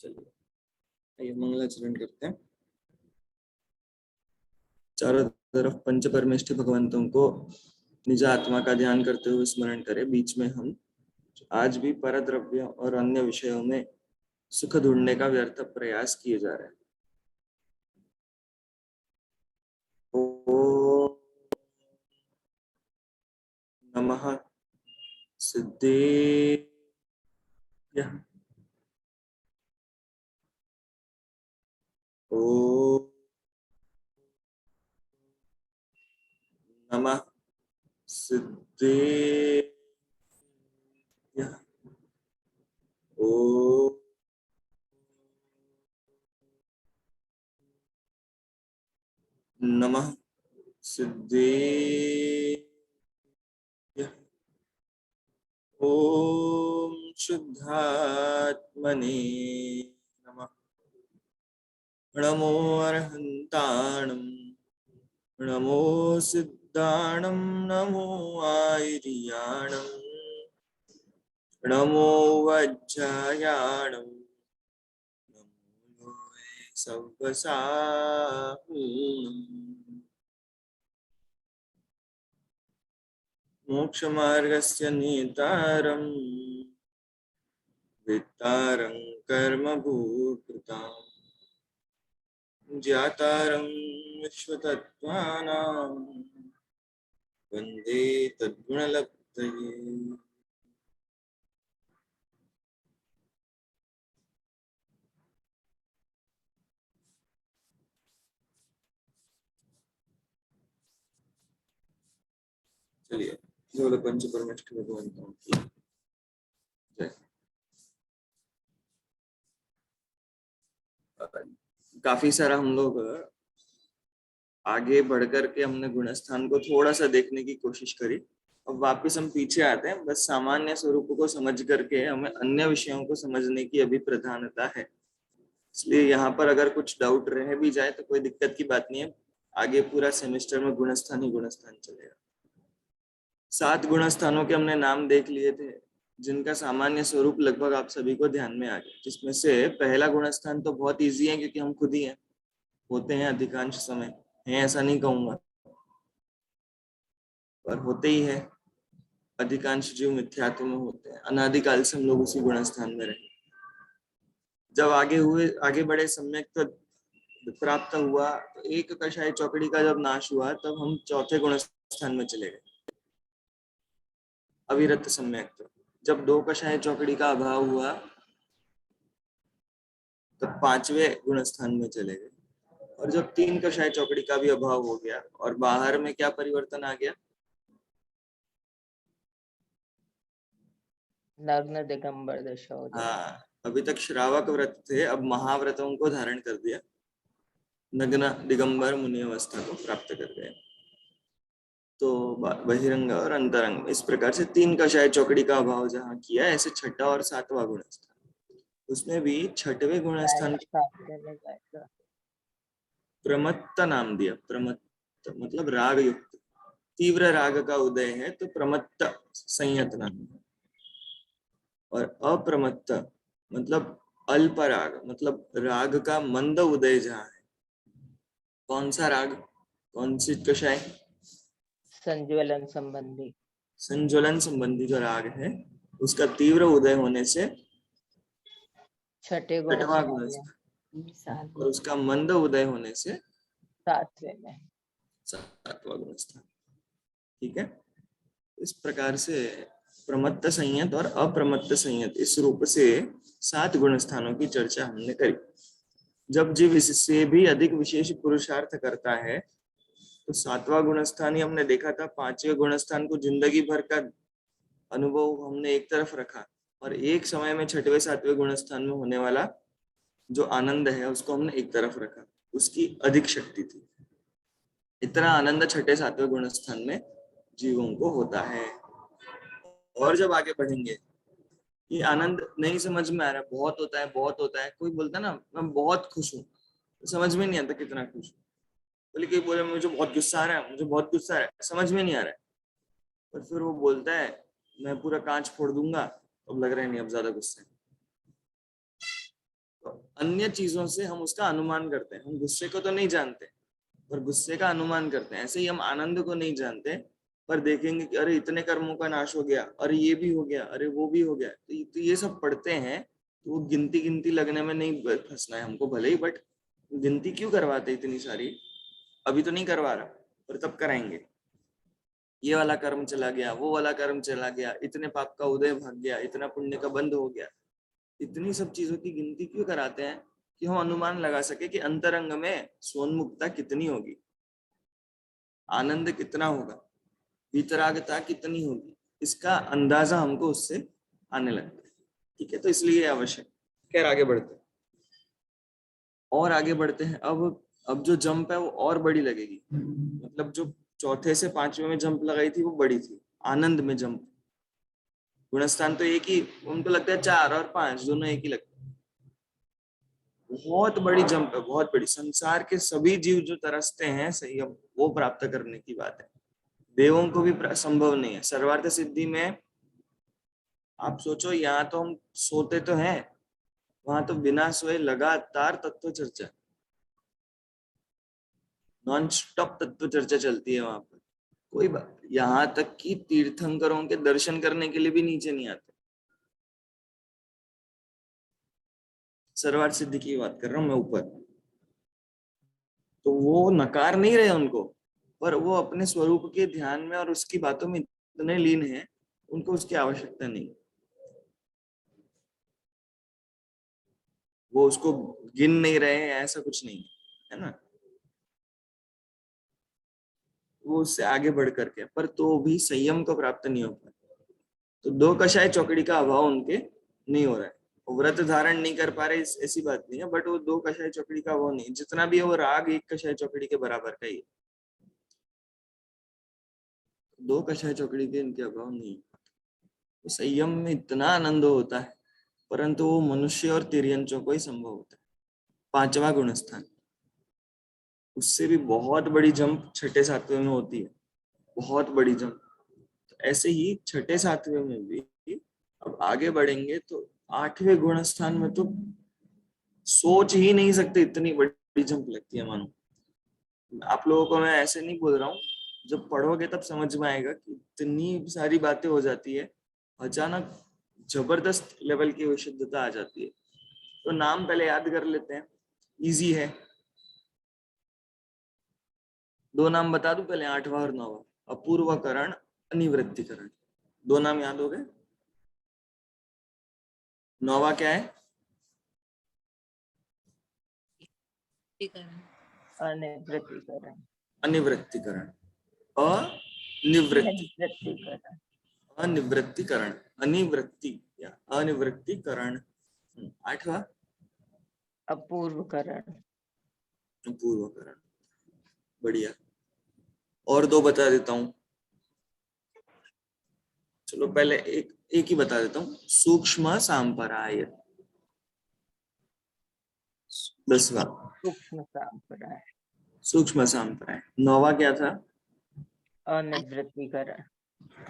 चलिए आइए मंगलाचरण करते हैं। चारों तरफ पंच परमेष्ठि भगवंतों को निज आत्मा का ध्यान करते हुए स्मरण करें। बीच में हम आज भी परद्रव्य और अन्य विषयों में सुख ढूंढने का व्यर्थ प्रयास किए जा रहे हैं। ओम नमः सिद्धेभ्यः। ओम नमः सिद्धेभ्यः। ओम नमः सिद्धेभ्यः। ओम शुद्धात्मने नमः। नमो अर्हन्ताणं नमो सिद्धाणं नमो आयर्याणं नमो वज्रायाणं नमो लोये सव्वसाहूणम्। मोक्षमार्गस्य नेतारं वित्तारं कर्मभूकृताम् ज्ञातारं विश्वतत्त्वानां वन्दे तद्गुणलब्धये। चलिए बोलो पंच परमेष्ठि भगवंतों की जय। काफी सारा हम लोग आगे बढ़कर के हमने गुणस्थान को थोड़ा सा देखने की कोशिश करी। अब वापस हम पीछे आते हैं। बस सामान्य स्वरूप को समझ करके हमें अन्य विषयों को समझने की अभी प्रधानता है। इसलिए यहाँ पर अगर कुछ डाउट रह भी जाए तो कोई दिक्कत की बात नहीं है। आगे पूरा सेमेस्टर में गुणस्थान ही गुणस्थान चलेगा। 7 गुणस्थानों के हमने नाम देख लिए थे, जिनका सामान्य स्वरूप लगभग आप सभी को ध्यान में आ गया। जिसमें से पहला गुणस्थान तो बहुत इजी है, क्योंकि हम खुद ही हैं, होते हैं अधिकांश समय, हैं ऐसा नहीं कहूंगा, पर होते ही है। अधिकांश जीव मिथ्यात्व में होते हैं। अनादिकाल से हम लोग उसी गुणस्थान में रहे। जब आगे बढ़े, सम्यक तो प्राप्त हुआ, तो एक कषाय चौकड़ी का जब नाश हुआ, तब हम चौथे गुणस्थान में चले गए, अविरत सम्यक। जब 2 कषाय चौकड़ी का अभाव हुआ, तब 5वें गुणस्थान में चले गए। और जब 3 कषाय चौकड़ी का भी अभाव हो गया और बाहर में क्या परिवर्तन आ गया? नग्न दिगंबर दशा हो जाए। हाँ, अभी तक श्रावक व्रत थे, अब महाव्रतों को धारण कर दिया, नग्न दिगंबर मुनि अवस्था को प्राप्त कर गए। तो बहिरंग और अंतरंग, इस प्रकार से 3 कषाय चौकड़ी का अभाव जहाँ किया, ऐसे छठा और 7वां गुणस्थान, उसमें भी 6वें गुणस्थान प्रमत्त नाम दिया। प्रमत्त मतलब राग युक्त, तीव्र राग का उदय है तो प्रमत्त संयत नाम है। और अप्रमत्त मतलब अल्प राग, मतलब राग का मंद उदय जहाँ है। कौन सा राग, कौन सी कषाय? संज्वलन संबंधी, संज्वलन संबंधी जो राग है, उसका तीव्र उदय होने से छठे छठवां गुणस्थान गुणस्थान, और उसका मंद उदय होने से 7वें में 7वां गुणस्थान। ठीक है, इस प्रकार से प्रमत्त संयत और अप्रमत्त संयत, इस रूप से 7 गुणस्थानों की चर्चा हमने करी। जब जीव इससे भी अधिक विशेष पुरुषार्थ करता है, तो 7वां गुणस्थान ही हमने देखा था। 5वें गुणस्थान को जिंदगी भर का अनुभव हमने एक तरफ रखा, और एक समय में 6वें 7वें गुणस्थान में होने वाला जो आनंद है, उसको हमने एक तरफ रखा। उसकी अधिक शक्ति थी। इतना आनंद 6ठे 7वें गुणस्थान में जीवों को होता है। और जब आगे बढ़ेंगे, ये आनंद नहीं समझ में आ रहा, बहुत होता है बहुत होता है। कोई बोलता है ना मैं बहुत खुश हूँ, तो समझ में नहीं आता कितना खुश हूँ। बोले कोई बोले मुझे बहुत गुस्सा आ रहा है, मुझे बहुत गुस्सा आ रहा है, समझ में नहीं आ रहा है। और फिर वो बोलता है मैं पूरा कांच फोड़ दूंगा, तो अब लग रहा है नहीं अब ज्यादा गुस्सा है। तो अन्य चीजों से हम उसका अनुमान करते हैं। हम गुस्से को तो नहीं जानते पर गुस्से का अनुमान करते हैं। ऐसे ही हम आनंद को नहीं जानते पर देखेंगे कि अरे इतने कर्मों का नाश हो गया, अरे ये भी हो गया, अरे वो भी हो गया। तो ये सब पढ़ते हैं तो वो गिनती गिनती लगने में नहीं फंसना है हमको भले ही, बट गिनती क्यों करवाते इतनी सारी? अभी तो नहीं करवा रहा पर तब कराएंगे। ये वाला कर्म चला गया, वो वाला कर्म चला गया, इतने पाप का उदय भाग गया, इतना पुण्य का बंद हो गया। इतनी सब चीजों की गिनती क्यों कराते हैं? कि हम अनुमान लगा सके कि अंतरंग में सोन्मुखता कितनी होगी, आनंद कितना होगा, वितरागता कितनी होगी, इसका अंदाजा हमको उससे आने लगता है। ठीक है, तो इसलिए आवश्यक। खैर आगे बढ़ते हैं और आगे बढ़ते हैं। अब जो जंप है वो और बड़ी लगेगी। मतलब जो चौथे से पांचवे में जंप लगाई थी वो बड़ी थी। आनंद में जंप, गुणस्थान तो एक ही, उनको लगता है 4 और 5 दोनों एक ही लगता है। बहुत बड़ी जंप है, बहुत बड़ी। संसार के सभी जीव जो तरसते हैं संयम, वो प्राप्त करने की बात है। देवों को भी संभव नहीं है। सर्वार्थ सिद्धि में आप सोचो, यहाँ तो हम सोते तो हैं, वहां तो बिना सोए लगातार तत्व चर्चा, नॉन स्टॉप तत्व चर्चा चलती है वहां पर। कोई बात, यहाँ तक कि तीर्थंकरों के दर्शन करने के लिए भी नीचे नहीं आते। सर्वार्थ सिद्धि की बात कर रहा हूं मैं ऊपर। तो वो नकार नहीं रहे उनको, पर वो अपने स्वरूप के ध्यान में और उसकी बातों में इतने लीन हैं, उनको उसकी आवश्यकता नहीं। वो उसको गिन नहीं रहे हैं, ऐसा कुछ नहीं है ना। वो उससे आगे बढ़ करके, पर तो भी संयम को प्राप्त नहीं हो पाए। तो 2 कषाय चौकड़ी का अभाव उनके नहीं हो रहा है। वो व्रत धारण नहीं कर पा रहे ऐसी बात नहीं है, बट वो 2 कषाय चौकड़ी का वो नहीं, जितना भी है वो राग 1 कषाय चौकड़ी के बराबर का ही है। 2 कषाय चौकड़ी के इनके अभाव नहीं। तो संयम में इतना आनंद होता है, परंतु वो मनुष्य और तिर्यंचों को ही संभव होता है। 5वां गुण स्थान, उससे भी बहुत बड़ी जंप छठे सातवें में होती है, बहुत बड़ी जंप। तो ऐसे ही छठे सातवें में भी अब आगे बढ़ेंगे तो 8वें गुण स्थान में तो सोच ही नहीं सकते, इतनी बड़ी जंप लगती है मानो। आप लोगों को मैं ऐसे नहीं बोल रहा हूँ, जब पढ़ोगे तब समझ में आएगा कि इतनी सारी बातें हो जाती है, अचानक जबरदस्त लेवल की विशुद्धता आ जाती है। तो नाम पहले याद कर लेते हैं, इजी है। 2 नाम बता दूं पहले, 8वां और 9वां। अपूर्वकरण, अनिवृत्तिकरण। 2 नाम याद हो गए। 9वां क्या है? अनिवृत्तिकरण। अनिवृत्तिकरण, अनिवृत्ति, निवृत्तिकरण। अनिवृत्तिकरण, अनिवृत्ति या अनिवृत्तिकरण। 8वां अपूर्वकरण। अपूर्वकरण। बढ़िया। और 2 बता देता हूँ। चलो पहले एक एक ही बता देता हूँ। सूक्ष्म सांपराय, 10वां सूक्ष्म संप्रदाय। सूक्ष्म सांपराय। 9वां क्या था? अनिवृत्तिकरण।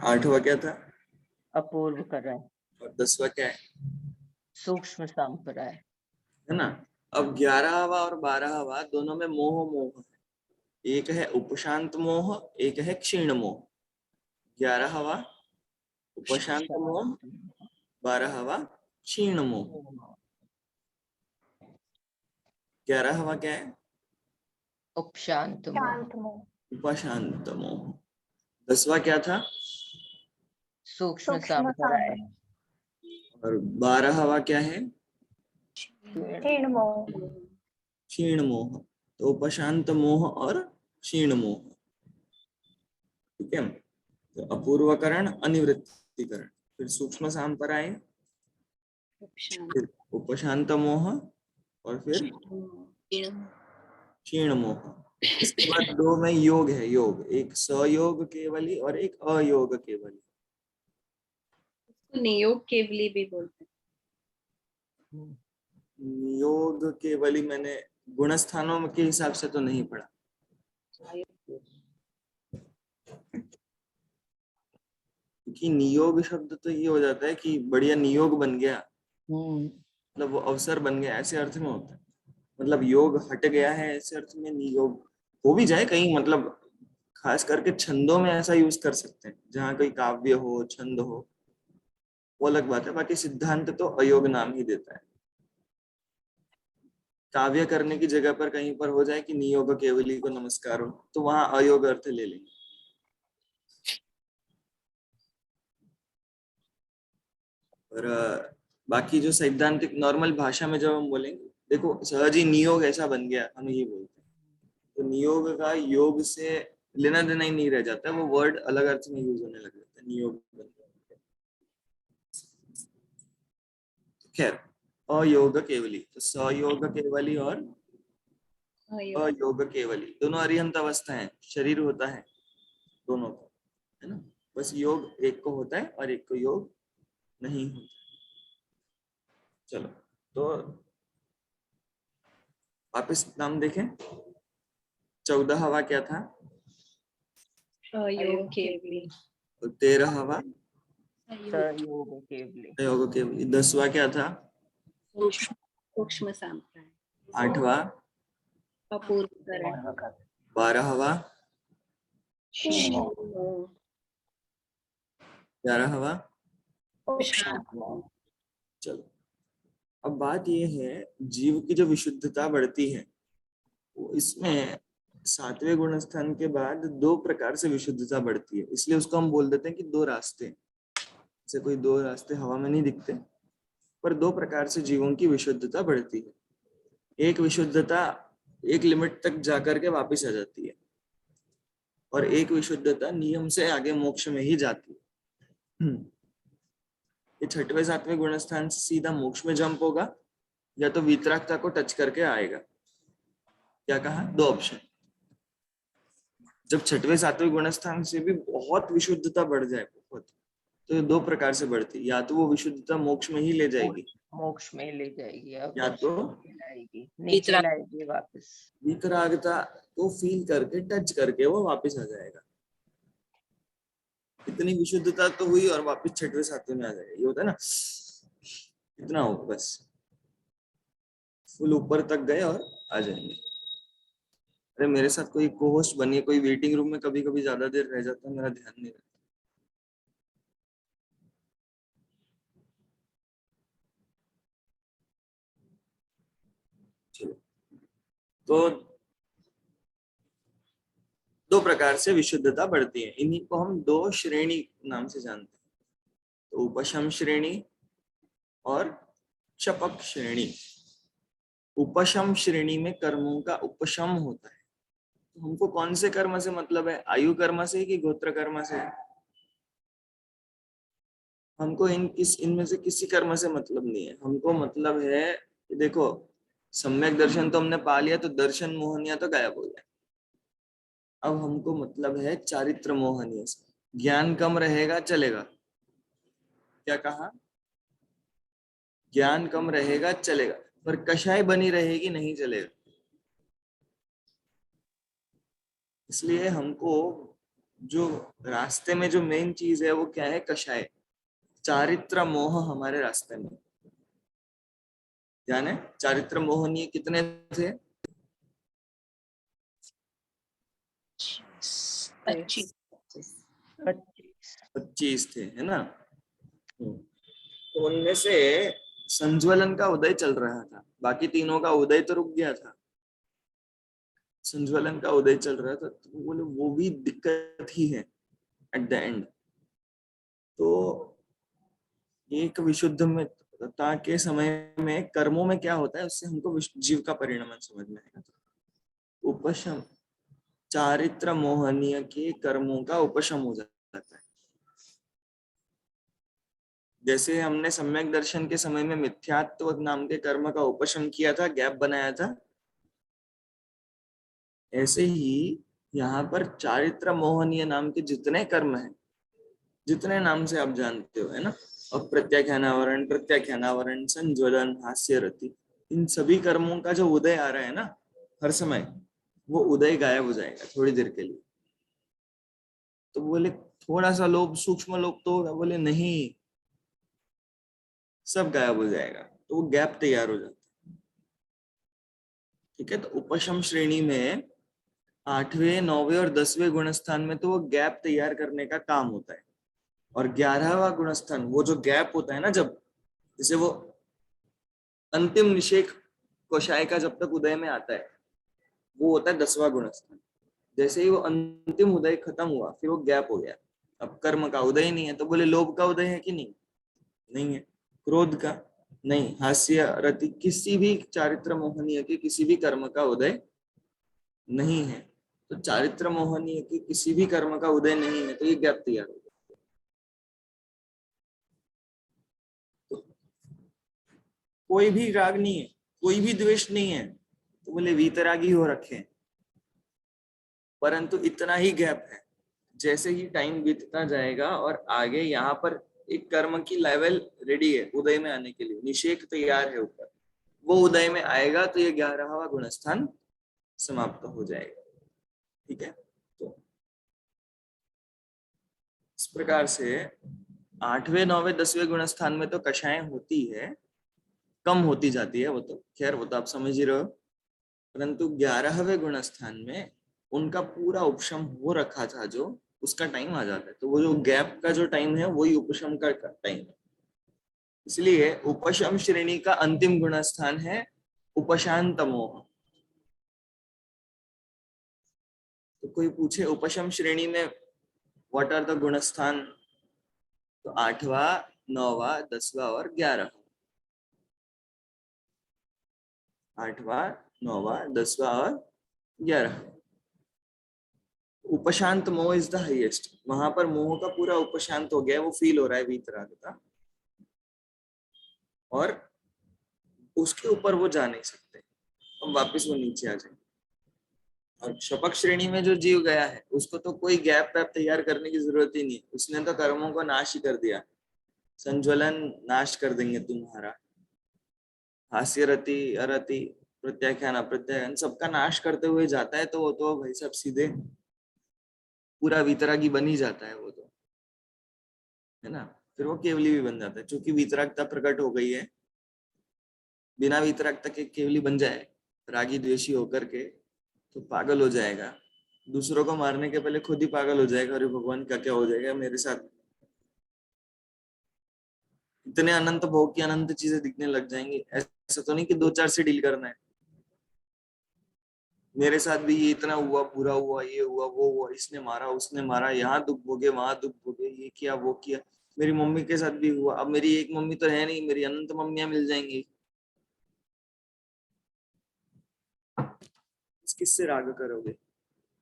8वां क्या था? अपूर्वकरण। और 10वां क्या है? सूक्ष्म संप्रदाय। है ना। अब 11वां और 12वां दोनों में मोह मोह है। एक है उपशांत मोह, एक है क्षीण मोह। 11वां उपशांत मोह, 12वां क्षीण मोह। 11वां क्या है? उपशांत मोह। उपशांत मोह। 10वां क्या था? सूक्ष्म संप्रदाय। और 12वां क्या है? क्षीण मोह। तो उपशांत मोह और क्षीण मोह। ठीक है। तो अपूर्वकरण, अनिवृत्तिकरण, फिर सूक्ष्म सांपराय, फिर उपशांत मोह, और फिर क्षीण मोह। इसके बाद 2 में योग है, योग। एक सयोग केवली और एक अयोग केवली। नियोग केवली भी बोलते हम्म। योग केवली मैंने गुणस्थानों के हिसाब से तो नहीं पढ़ा, हैं। क्योंकि नियोग शब्द तो ये हो जाता है कि बढ़िया नियोग बन गया। मतलब वो अवसर बन गया ऐसे अर्थ में होता है। मतलब योग हट गया है ऐसे अर्थ में नहीं, योग हो भी जाए कहीं, मतलब खास करके छंदों में ऐसा यूज कर सकते हैं, जहाँ कोई काव्य हो छंद हो, वो अलग बात है। बाकी सिद्धांत तो अयोग नाम ही देता है। काव्य करने की जगह पर कहीं पर हो जाए कि नियोग केवली को नमस्कार हो, तो वहां अयोग अर्थ ले लेंगे। और बाकी जो सैद्धांतिक नॉर्मल भाषा में जब हम बोलेंगे, देखो सहज ही नियोग ऐसा बन गया, हम ये बोलते हैं, तो नियोग का योग से लेना देना ही नहीं रह जाता, वो वर्ड अलग अर्थ में यूज होने लग जाता है, नियोग बन गया। खैर, अयोग केवली, तो सयोग केवली और अयोग अयोग केवली दोनों अरिहंत अवस्था है, शरीर होता है दोनों को, है ना। बस योग एक को होता है और एक को योग नहीं होता। चलो, तो वापिस नाम देखें। 14वां क्या था? अयोग केवली और 13वां सहयोग केवली। अयोग केवली। 10वां क्या था? सूक्ष्म संप्रदाय 8वां अपूर्वकरण 12वां 11वां। चलो, अब बात यह है, जीव की जो विशुद्धता बढ़ती है, वो इसमें 7वें गुण स्थान के बाद 2 प्रकार से विशुद्धता बढ़ती है, इसलिए उसको हम बोल देते हैं कि 2 रास्ते। जैसे कोई 2 रास्ते हवा में नहीं दिखते, पर 2 प्रकार से जीवों की विशुद्धता बढ़ती है। एक विशुद्धता एक लिमिट तक जाकर के वापिस आ जाती है, और एक विशुद्धता नियम से आगे मोक्ष में ही जाती है। ये 6वें 7वें गुण स्थान से सीधा मोक्ष में जंप होगा, या तो वीतरागता को टच करके आएगा। क्या कहा? 2 ऑप्शन। जब 6वें 7वें गुण स्थान से भी बहुत विशुद्धता बढ़ जाए, बहुत, तो ये 2 प्रकार से बढ़ती है। या तो वो विशुद्धता मोक्ष में ही ले जाएगी, मोक्ष में ले जाएगी, या तो लाएगी, नीचे लाएगी वापस। वितरागता को फील करके टच करके वो वापस आ जाएगा। इतनी विशुद्धता तो हुई और वापस 6वें 7वें में आ जाएगा, ये होता है ना, इतना होगा बस, फुल ऊपर तक गए और आ जाएंगे। अरे मेरे साथ कोई को होस्ट बनिए, कोई वेटिंग रूम में कभी कभी ज्यादा देर रह जाता है, मेरा ध्यान नहीं रहता। चलो, तो 2 प्रकार से विशुद्धता बढ़ती है, इन्हीं को हम 2 श्रेणी नाम से जानते हैं। तो उपशम श्रेणी और क्षपक श्रेणी। उपशम श्रेणी में कर्मों का उपशम होता है। तो हमको कौन से कर्म से मतलब है? आयु कर्म से कि गोत्र कर्म से? हमको इनमें से किसी कर्म से मतलब नहीं है। हमको मतलब है कि देखो, सम्यक दर्शन तो हमने पा लिया, तो दर्शन मोहनिया तो गायब हो गया। अब हमको मतलब है चारित्र मोहनीय से। ज्ञान कम रहेगा चलेगा? क्या कहा? ज्ञान कम रहेगा चलेगा, पर कषाय बनी रहेगी नहीं चलेगा। इसलिए हमको जो रास्ते में जो मेन चीज है वो क्या है? कषाय, चारित्र मोह हमारे रास्ते में। ध्यान है, चारित्र मोहनीय कितने थे? 25 थे, है ना। तो उनमें से संज्वलन का उदय चल रहा था, बाकी तीनों का उदय तो रुक गया था, संज्वलन का उदय चल रहा था, तो बोले वो भी दिक्कत ही है एट द एंड। तो एक विशुद्ध में के समय में कर्मों में क्या होता है, उससे हमको जीव का परिणाम समझ में आएगा। उपशम, चारित्र मोहनीय के कर्मों का उपशम हो जाता है। जैसे हमने सम्यक दर्शन के समय में मिथ्यात्व नाम के कर्म का उपशम किया था, गैप बनाया था, ऐसे ही यहाँ पर चारित्र मोहनीय नाम के जितने कर्म हैं, जितने नाम से आप जानते हो, है ना, अप्रत्याख्यानावरण, प्रत्याख्यानावरण, संज्वलन, हास्य रति, इन सभी कर्मों का जो उदय आ रहा है ना हर समय, वो उदय गायब हो जाएगा थोड़ी देर के लिए। तो बोले थोड़ा सा लोभ, सूक्ष्म लोभ तो होगा? बोले नहीं, सब गायब हो जाएगा। तो वो गैप तैयार हो जाता है। ठीक है, तो उपशम श्रेणी में 8वें 9वें और 10वें गुणस्थान में तो वो गैप तैयार करने का काम होता है, और 11वां गुणस्थान वो जो गैप होता है ना, जब जैसे वो अंतिम निषेक कोशाय का जब तक उदय में आता है वो होता है 10वां गुणस्थान। जैसे ही वो अंतिम उदय खत्म हुआ फिर वो गैप हो गया, अब कर्म का उदय नहीं है। तो बोले लोभ का उदय है कि नहीं? नहीं है। क्रोध का नहीं, हास्य रति किसी भी चारित्र मोहनीय के किसी भी कर्म का उदय नहीं है। तो चारित्र मोहनीय के किसी भी कर्म का उदय नहीं है, तो ये गैप तैयार हो गया। तो कोई भी राग नहीं है, कोई भी द्वेष नहीं है, तो बोले वीतरागी हो रखे हैं, परंतु इतना ही गैप है। जैसे ही टाइम बीतता जाएगा और आगे यहाँ पर एक कर्म की लेवल रेडी है उदय में आने के लिए, निषेक तैयार है ऊपर, वो उदय में आएगा तो ये 11वां गुणस्थान समाप्त हो जाएगा। ठीक है, तो इस प्रकार से 8वें 9वें 10वें गुणस्थान में तो कषाय होती है, कम होती जाती है, वो तो खैर वो तो आप समझ ही रहे हो। परंतु 11वें गुणस्थान में उनका पूरा उपशम हो रखा था, जो उसका टाइम आ जाता है। तो वो जो गैप का जो टाइम है वही उपशम का टाइम है। इसलिए उपशम श्रेणी का अंतिम गुणस्थान है उपशांत मोह। तो कोई पूछे उपशम श्रेणी में व्हाट आर द गुणस्थान, तो 8वां 9वां 10वां और 11वां। 8वां 9वां 10वां और 11वां। उपशांत मोह इज द हाईएस्ट, वहां पर मोह का पूरा उपशांत हो गया है, वो फील हो रहा है वीतराग का, और उसके ऊपर वो जा नहीं सकते, अब वापस वो नीचे आ जाएंगे। और शपक श्रेणी में जो जीव गया है उसको तो कोई गैप वैप तैयार करने की जरूरत ही नहीं, उसने तो कर्मों को नाश ही कर दिया। संज्वलन नाश कर देंगे तुम्हारा, हास्य रति अरति प्रत्याख्यान अप्रत्याख्यान सबका नाश करते हुए जाता है। तो वो तो भाई सब सीधे पूरा वितरागी बन ही जाता है वो तो, है ना। फिर वो केवली भी बन जाता है, क्योंकि वितरागता प्रकट हो गई है। बिना वितरागता के केवली बन जाए रागी द्वेषी होकर के तो पागल हो जाएगा, दूसरों को मारने के पहले खुद ही पागल हो जाएगा, अरे भगवान क्या क्या हो जाएगा मेरे साथ। इतने अनंत भोग की अनंत चीजें दिखने लग जाएंगी। ऐसा तो नहीं कि 2-4 से डील करना है, मेरे साथ भी ये इतना हुआ, बुरा हुआ, ये हुआ, वो हुआ, इसने मारा, उसने मारा, यहाँ दुख भोगे, वहां दुख भोगे, ये किया, वो किया। मेरी मम्मी के साथ भी हुआ। अब मेरी एक मम्मी तो है नहीं, मेरी अनंत मम्मियां मिल जाएंगी। किससे राग करोगे?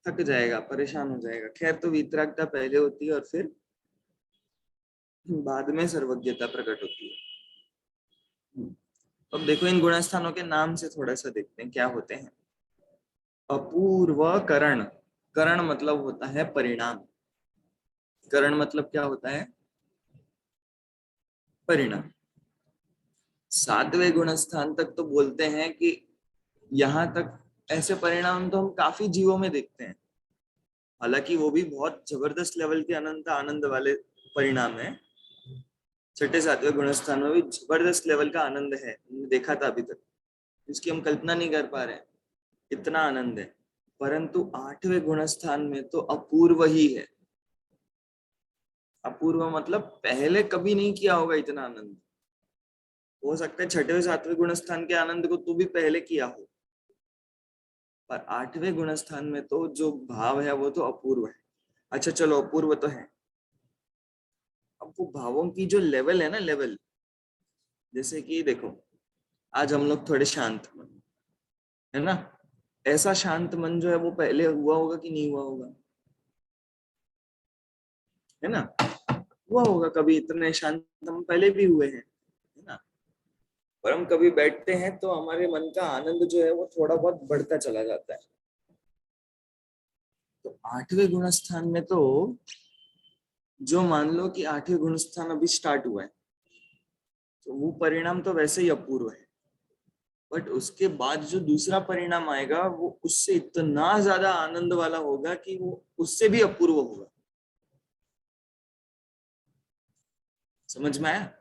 थक जाएगा, परेशान हो जाएगा। खैर, तो वितरागता पहले होती है और फिर बाद में सर्वज्ञता प्रकट होती है। अब देखो इन गुणस्थानों के नाम से थोड़ा सा देखते हैं क्या होते हैं। अपूर्व करण, करण मतलब होता है परिणाम। करण मतलब क्या होता है? परिणाम। 7वें गुणस्थान तक तो बोलते हैं कि यहाँ तक ऐसे परिणाम तो हम काफी जीवों में देखते हैं, हालांकि वो भी बहुत जबरदस्त लेवल के अनंत आनंद वाले परिणाम है। 6-7वें गुणस्थान में भी जबरदस्त लेवल का आनंद है, हमने देखा था अभी तक, जिसकी हम कल्पना नहीं कर पा रहे हैं, इतना आनंद है। परंतु 8वें गुणस्थान में तो अपूर्व ही है। अपूर्व मतलब पहले कभी नहीं किया होगा इतना आनंद। हो सकता है 6वें 7वें गुणस्थान के आनंद को तू भी पहले किया हो, पर 8वें गुणस्थान में तो जो भाव है वो तो अपूर्व है। अच्छा चलो, अपूर्व तो है, अब वो भावों की जो लेवल है ना, लेवल, जैसे कि देखो आज हम लोग थोड़े शांत मन है ना, ऐसा शांत मन जो है वो पहले हुआ होगा कि नहीं हुआ होगा? है ना, हुआ होगा कभी। इतने शांत हम पहले भी हुए हैं, है ना। पर हम कभी बैठते हैं तो हमारे मन का आनंद जो है वो थोड़ा बहुत बढ़ता चला जाता है। तो 8वें गुणस्थान में तो जो मान लो कि 8वें गुणस्थान अभी स्टार्ट हुआ है, तो वो परिणाम तो वैसे ही अपूर्व है, बट उसके बाद जो दूसरा परिणाम आएगा वो उससे इतना ज्यादा आनंद वाला होगा कि वो उससे भी अपूर्व होगा। समझ में आया?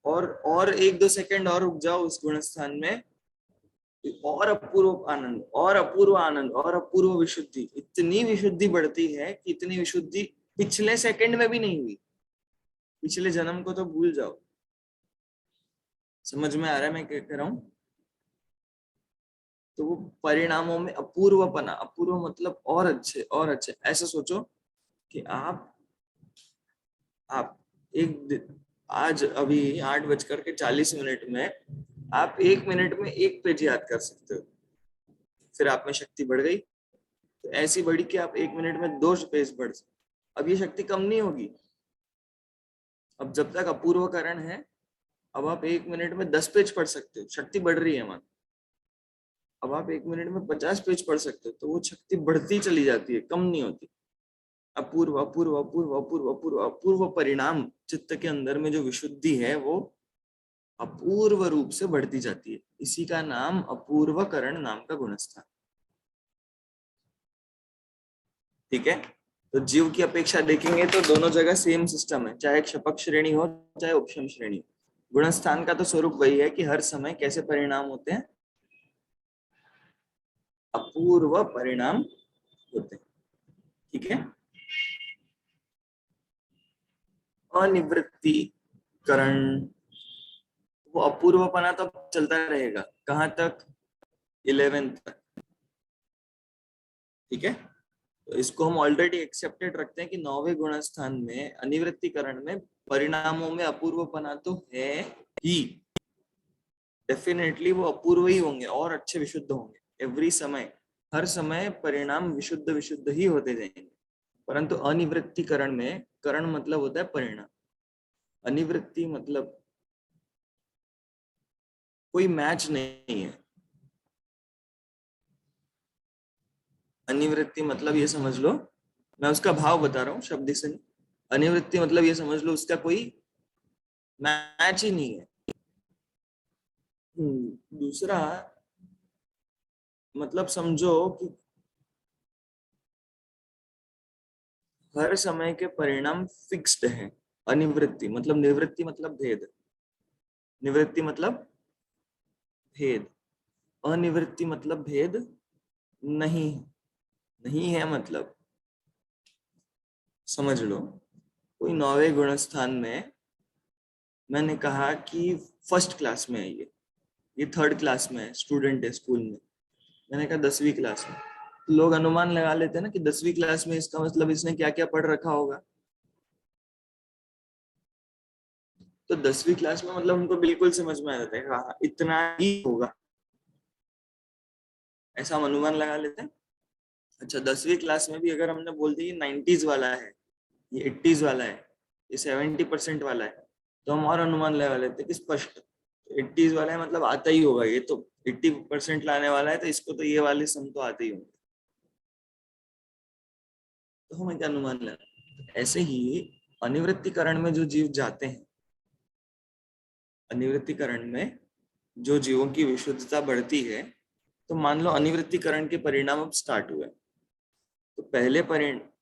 और 1-2 सेकंड और रुक जाओ उस गुणस्थान में, और अपूर्व आनंद और अपूर्व आनंद और अपूर्व विशुद्धि, इतनी विशुद्धि बढ़ती है कि इतनी विशुद्धि पिछले सेकंड में भी नहीं हुई। पिछले जन्म को तो भूल जाओ। समझ में आ रहा है मैं क्या कह रहा हूं? तो वो परिणामों में अपूर्वपना, अपूर्व मतलब और अच्छे और अच्छे। ऐसा सोचो कि आप आज अभी 8:40 में आप 1 मिनट में 1 पेज याद कर सकते हो, फिर आप में शक्ति बढ़ गई, तो ऐसी बढ़ी कि आप 1 मिनट में 2 पेज पढ़ सकते। अब ये शक्ति कम नहीं होगी। अब जब तक अपूर्वकरण है, अब आप 1 मिनट में 10 पेज पढ़ सकते हो, शक्ति बढ़ रही है मान। अब आप 1 मिनट में 50 पेज पढ़ सकते हो, तो वो शक्ति बढ़ती चली जाती है, कम नहीं होती। अपूर्व अपूर्व अपूर्व अपूर्व अपूर्व अपूर्व परिणाम चित्त के अंदर में जो विशुद्धि है वो अपूर्व रूप से बढ़ती जाती है। इसी का नाम अपूर्वकरण नाम का गुणस्थान। ठीक है, तो जीव की अपेक्षा देखेंगे तो दोनों जगह सेम सिस्टम है, चाहे क्षपक श्रेणी हो चाहे उपशम श्रेणी हो। गुणस्थान का तो स्वरूप वही है कि हर समय कैसे परिणाम होते हैं, अपूर्व परिणाम होते हैं। ठीक है, अनिवृत्तिकरण, वो अपूर्वपना तो चलता रहेगा, कहां तक? 11th तक। ठीक है, तो इसको हम ऑलरेडी एक्सेप्टेड रखते हैं कि 9वें गुणस्थान में अनिवृत्तिकरण में परिणामों में अपूर्वपना तो है ही, डेफिनेटली वो अपूर्व ही होंगे और अच्छे विशुद्ध होंगे। एवरी समय, हर समय परिणाम विशुद्ध विशुद्ध ही होते जाएंगे। परंतु अनिवृत्तिकरण में, करण मतलब होता है परिणाम, अनिवृत्ति मतलब कोई मैच नहीं है। अनिवृत्ति मतलब ये समझ लो, मैं उसका भाव बता रहा हूँ शब्द से नहीं। अनिवृत्ति मतलब ये समझ लो उसका कोई मैच ही नहीं है। दूसरा मतलब समझो कि हर समय के परिणाम फिक्स्ड है। अनिवृत्ति मतलब, निवृत्ति मतलब भेद, निवृत्ति मतलब भेद, अनिवृत्ति मतलब भेद नहीं, नहीं है मतलब समझ लो। कोई 9वें गुणस्थान में मैंने कहा कि फर्स्ट क्लास में है, ये 3rd क्लास में है, स्टूडेंट है स्कूल में। मैंने कहा 10वीं क्लास में, तो लोग अनुमान लगा लेते हैं ना कि 10वीं क्लास में, इसका मतलब इसने क्या क्या पढ़ रखा होगा। तो 10वीं क्लास में मतलब उनको बिल्कुल समझ में आ जाता है, हाँ इतना ही होगा, ऐसा हम अनुमान लगा लेते हैं। अच्छा, 10वीं क्लास में भी अगर हमने बोल दिया 90s वाला है, ये 80s वाला है, ये 70% वाला है, तो हम और अनुमान लगा लेते हैं कि स्पष्ट 80s वाला है मतलब आता ही होगा, ये तो 80% लाने वाला है, तो इसको तो ये वाले सम तो आते ही होंगे। तो हमें क्या अनुमान लगा? ऐसे ही अनिवृत्तिकरण में जो जीव जाते हैं, अनिवृत्तिकरण में जो जीवों की विशुद्धता बढ़ती है, तो मान लो अनिवृत्तिकरण के परिणाम अब स्टार्ट हुए, तो पहले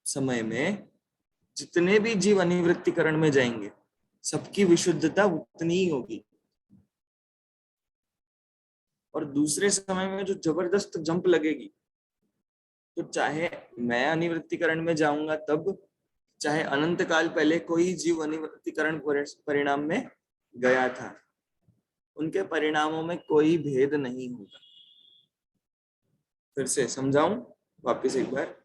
समय में जितने भी जीव अनिवृत्तिकरण में जाएंगे सबकी विशुद्धता उतनी ही होगी। और दूसरे समय में जो जबरदस्त जंप लगेगी, तो चाहे मैं अनिवृत्तिकरण में जाऊंगा तब, चाहे अनंत काल पहले कोई जीव अनिवृत्तिकरण परिणाम में गया था, उनके परिणामों में कोई भेद नहीं होगा। फिर से समझाऊं वापस एक बार।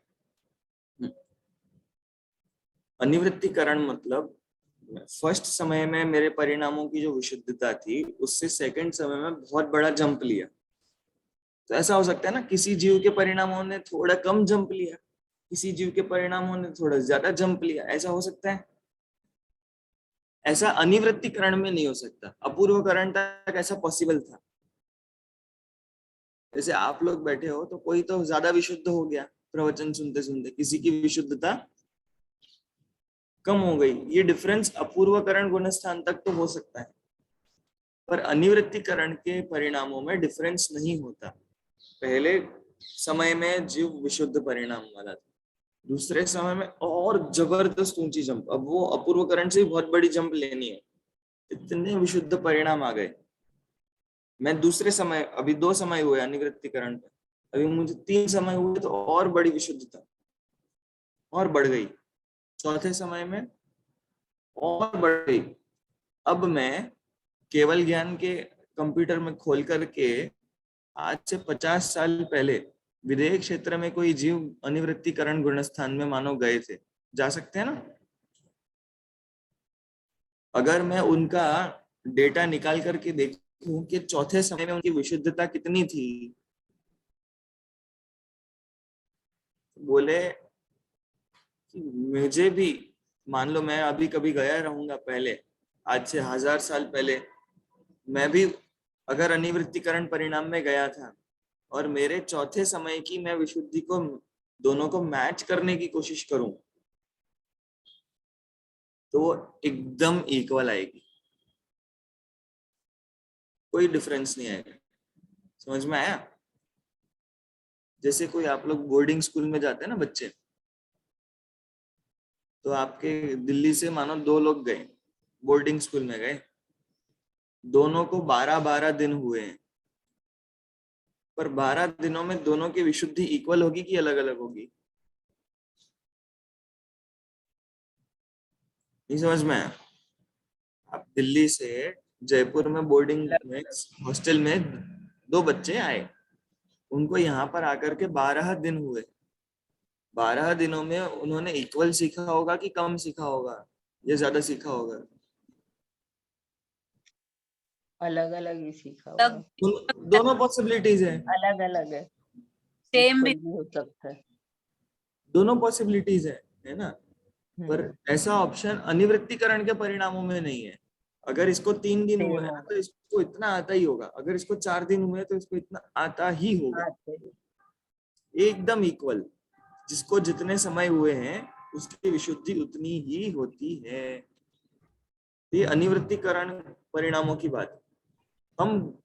अनिवृत्तिकरण मतलब फर्स्ट समय में मेरे परिणामों की जो विशुद्धता थी, उससे सेकंड समय में बहुत बड़ा जंप लिया। तो ऐसा हो सकता है ना, किसी जीव के परिणामों ने थोड़ा कम जंप लिया, किसी जीव के परिणामों ने थोड़ा ज्यादा जंप लिया, ऐसा हो सकता है। ऐसा अनिवृत्तिकरण में नहीं हो सकता, अपूर्वकरण तक ऐसा पॉसिबल था। जैसे आप लोग बैठे हो तो कोई तो ज्यादा विशुद्ध हो गया प्रवचन सुनते सुनते, किसी की विशुद्धता कम हो गई, ये डिफरेंस अपूर्वकरण गुणस्थान तक तो हो सकता है, पर अनिवृत्तिकरण के परिणामों में डिफरेंस नहीं होता। पहले समय में जीव विशुद्ध परिणाम वाला था, दूसरे समय में और जबरदस्त ऊंची जंप, अब वो अपूर्वकरण से भी बहुत बड़ी जंप लेनी है, इतने विशुद्ध परिणाम आ गए। मैं दूसरे समय, अभी 2 समय हुए अनिवृत्तिकरण पे, अभी मुझे 3 समय हुए तो और बड़ी विशुद्धता और बढ़ गई। चौथे समय में और बढ़ गई। अब मैं केवल ज्ञान के कंप्यूटर में खोल करके आज से 50 साल पहले विधेय क्षेत्र में कोई जीव अनिवृत्तिकरण गुणस्थान में मानो गए थे, जा सकते हैं ना? अगर मैं उनका डेटा निकाल करके देखूं कि चौथे समय में उनकी विशुद्धता कितनी थी, बोले कि मुझे भी, मान लो मैं अभी कभी गया रहूंगा पहले, आज से 1000 साल पहले, मैं भी अगर अनिवृत्तिकरण परिणाम में गया था और मेरे चौथे समय की मैं विशुद्धि को, दोनों को मैच करने की कोशिश करूं, तो वो एकदम इक्वल आएगी, कोई डिफरेंस नहीं आएगा। समझ में आया? जैसे कोई आप लोग बोर्डिंग स्कूल में जाते हैं ना बच्चे, तो आपके दिल्ली से मानो 2 लोग गए, बोर्डिंग स्कूल में गए, दोनों को 12-12 दिन हुए हैं, पर 12 दिनों में दोनों की विशुद्धि इक्वल होगी कि अलग अलग होगी? नहीं समझ में आया? आप दिल्ली से जयपुर में बोर्डिंग में हॉस्टल में 2 बच्चे आए, उनको यहाँ पर आकर के 12 दिन हुए, 12 दिनों में उन्होंने इक्वल सीखा होगा कि कम सीखा होगा, ये ज्यादा सीखा होगा? अलग अलग ही सीखा हुआ है, दोनों पॉसिबिलिटीज है, अलग अलग है, सेम भी equal भी हो सकता है। दोनों पॉसिबिलिटीज है ना? पर हम्म, ऐसा ऑप्शन अनिवृत्तिकरण के परिणामों में नहीं है। अगर इसको 3 दिन हुए सेम हैं ना, होगा। तो इसको इतना आता ही होगा, अगर इसको 4 दिन हुए तो इसको इतना आता ही होगा, आते एकदम इक्वल। जिसको जितने समय हुए हैं उसकी विशुद्धि उतनी ही होती है। ये अनिवृत्तिकरण परिणामों की बात है। हम,